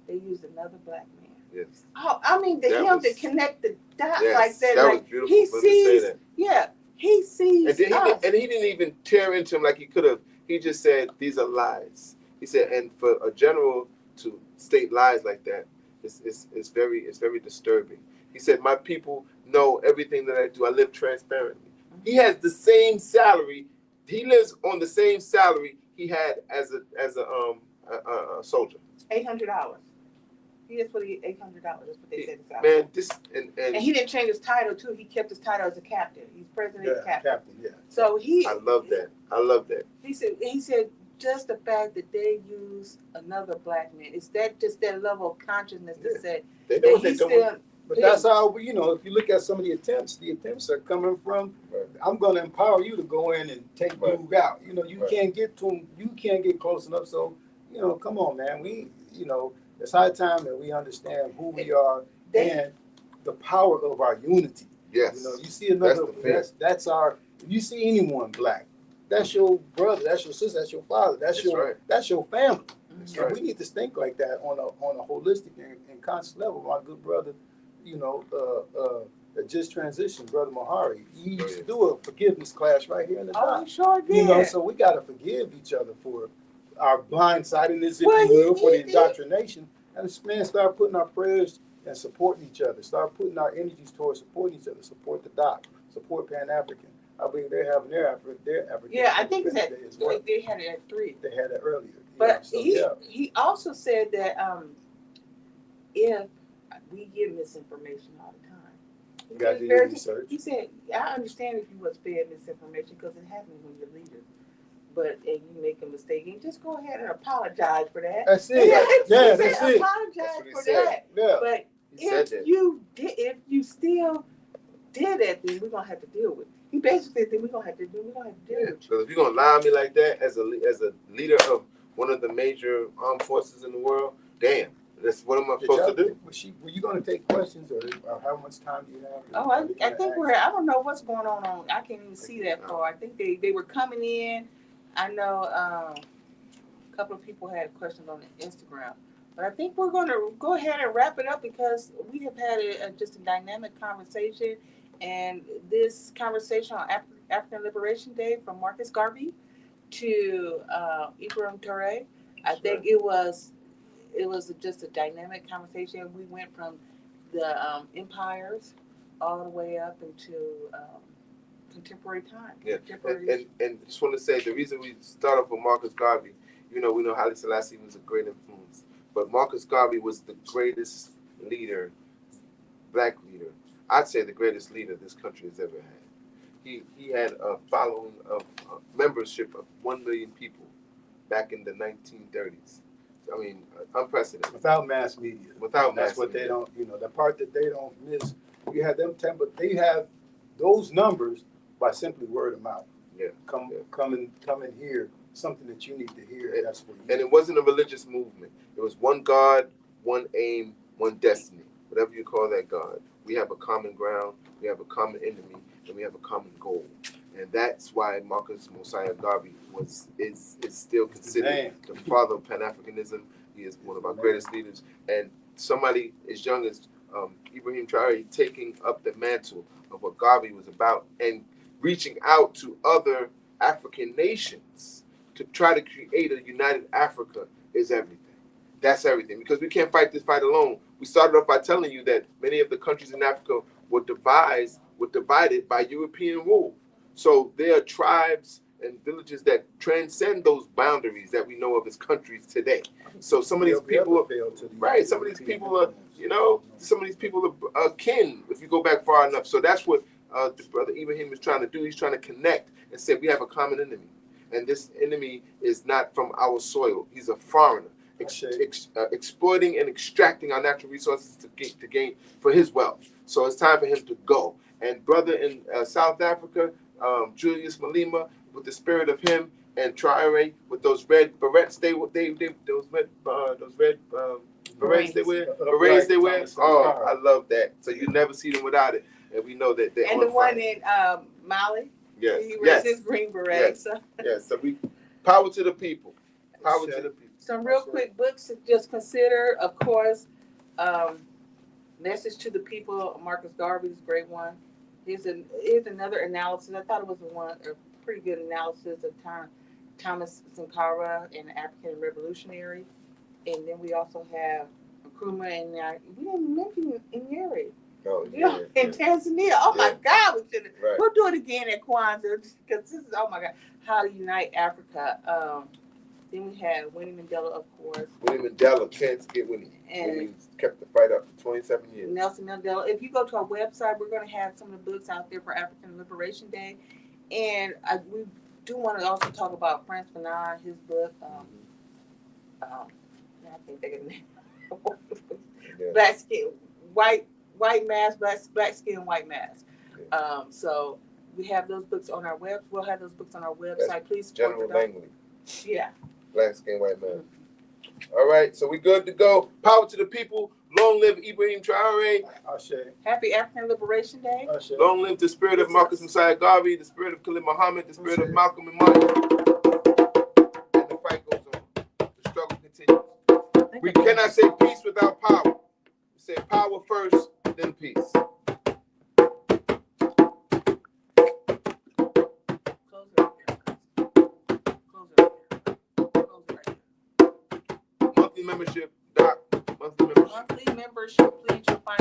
they used another black man. Yes. Oh, I mean, to connect the dots like that. That like, was beautiful. he for him sees, to say that. yeah, he sees and he didn't even tear into him like he could have. He just said, "These are lies." He said, and for a general to state lies like that, it's very disturbing. He said, "My people know everything that I do. I live transparently." He has the same salary. He lives on the same salary he had as a soldier. $800. He just put $800. That's what they said. Man, and he didn't change his title too. He kept his title as a captain. He's president and captain. Yeah. So I love that. I love that. He said just the fact that they use another black man, is that just that level of consciousness to say they know that what they're he's doing. still. But that's how, if you look at some of the attempts are coming from, I'm going to empower you to go in and take dude out. You can't get to him. You can't get close enough. So, come on, man. It's high time that we understand who we are and the power of our unity. Yes. You see another, that's our, if you see anyone black, that's your brother, that's your sister, that's your father, that's your family. That's And we need to think like that on a holistic and conscious level. My good brother, that just transitioned, Brother Mohari, he used to do a forgiveness class right here in the dock. He sure did. So we got to forgive each other for our blindsidedness, if you will, for the indoctrination. And man, start putting our prayers and supporting each other. Start putting our energies towards supporting each other. Support the doc. Support Pan-African. I believe they're having their African. Yeah, I think that as well. they had it at 3. They had it earlier. But he also said that if we get misinformation all the time, You got to do your research. He said, I understand if you was fed misinformation because it happens when your leaders but and you make a mistake, you just go ahead and apologize for that. That's it. Yeah, He that's said it. apologize That's what he for said. that. Yeah. But He said if that. if you still did that, then we're gonna have to deal with it. He basically said, then we're gonna have to deal Yeah, with you. because if you're gonna lie on me like that as a leader of one of the major armed forces in the world, damn, that's what am I supposed to do? Were you gonna take questions, or how much time do you have? Oh, I think I don't know what's going on. I can't even see that far. I think they were coming in. I know a couple of people had questions on the Instagram. But I think we're going to go ahead and wrap it up because we have had just a dynamic conversation. And this conversation on African Liberation Day from Marcus Garvey to Ibrahim Traoré, I think it was just a dynamic conversation. We went from the empires all the way up into contemporary time. Yeah, and just want to say the reason we start off with Marcus Garvey, we know Haile Selassie was a great influence, but Marcus Garvey was the greatest leader, black leader. I'd say the greatest leader this country has ever had. He had a following of membership of 1 million people back in the 1930s. I mean, unprecedented. Without mass media. That's what they don't. The part that they don't miss. You have them but they have those numbers by simply word of mouth. Yeah. Come and hear something that you need to hear. That's for you. And it wasn't a religious movement. It was one God, one aim, one destiny. Whatever you call that God. We have a common ground, we have a common enemy, and we have a common goal. And that's why Marcus Mosiah Garvey is still considered the father of Pan-Africanism. He is one of our greatest leaders. And somebody as young as Ibrahim Traoré taking up the mantle of what Garvey was about and reaching out to other African nations to try to create a united Africa is everything. That's everything, because we can't fight this fight alone. We started off by telling you that many of the countries in Africa were divided by European rule. So there are tribes and villages that transcend those boundaries that we know of as countries today. So some of these people are, some of these people are kin if you go back far enough. So that's what the brother Ibrahim is trying to do. He's trying to connect and say we have a common enemy. And this enemy is not from our soil. He's a foreigner. Exploiting and extracting our natural resources to gain for his wealth. So it's time for him to go. And brother in South Africa, Julius Malema, with the spirit of him, and Traoré with those red berets, those red berets they wear. Oh, I love that. So you never see them without it, and we know that they're and on the one fire. in Mali. Yes, He wears his green beret. Yes. So we power to the people. Power to the people. Some real quick books to just consider, of course, Message to the People, Marcus Garvey's a great one. Here's another analysis. I thought it was a pretty good analysis of Thomas Sankara and the African Revolutionary. And then we also have Nkrumah, and we didn't mention Nyerere. Oh, yeah. In Tanzania. Oh my God, Right. We'll do it again at Kwanzaa because this is, oh my God, how to unite Africa. Then we had Winnie Mandela, of course. Winnie Mandela, can't forget Winnie. And Winnie kept the fight up for 27 years. Nelson Mandela. If you go to our website, we're going to have some of the books out there for African Liberation Day. And we do want to also talk about Frantz Fanon, his book. I can't think of the name. Black Skin, White Mask, Black Skin, White Mask. Yeah. So we have those books on our web. We'll have those books on our website. That's Please support General them. Langley. Yeah. Black Skin, White Man. All right, so we good to go. Power to the people. Long live Ibrahim Traoré. Happy African Liberation Day. Long live the spirit of Marcus Mosiah Garvey, the spirit of Khalid Muhammad, the spirit of Malcolm and Martin. And the fight goes on. The struggle continues. We cannot say peace without power. We say power first, then peace. Close it right here. Monthly membership, Doc. Monthly membership. Monthly membership, please. You'll find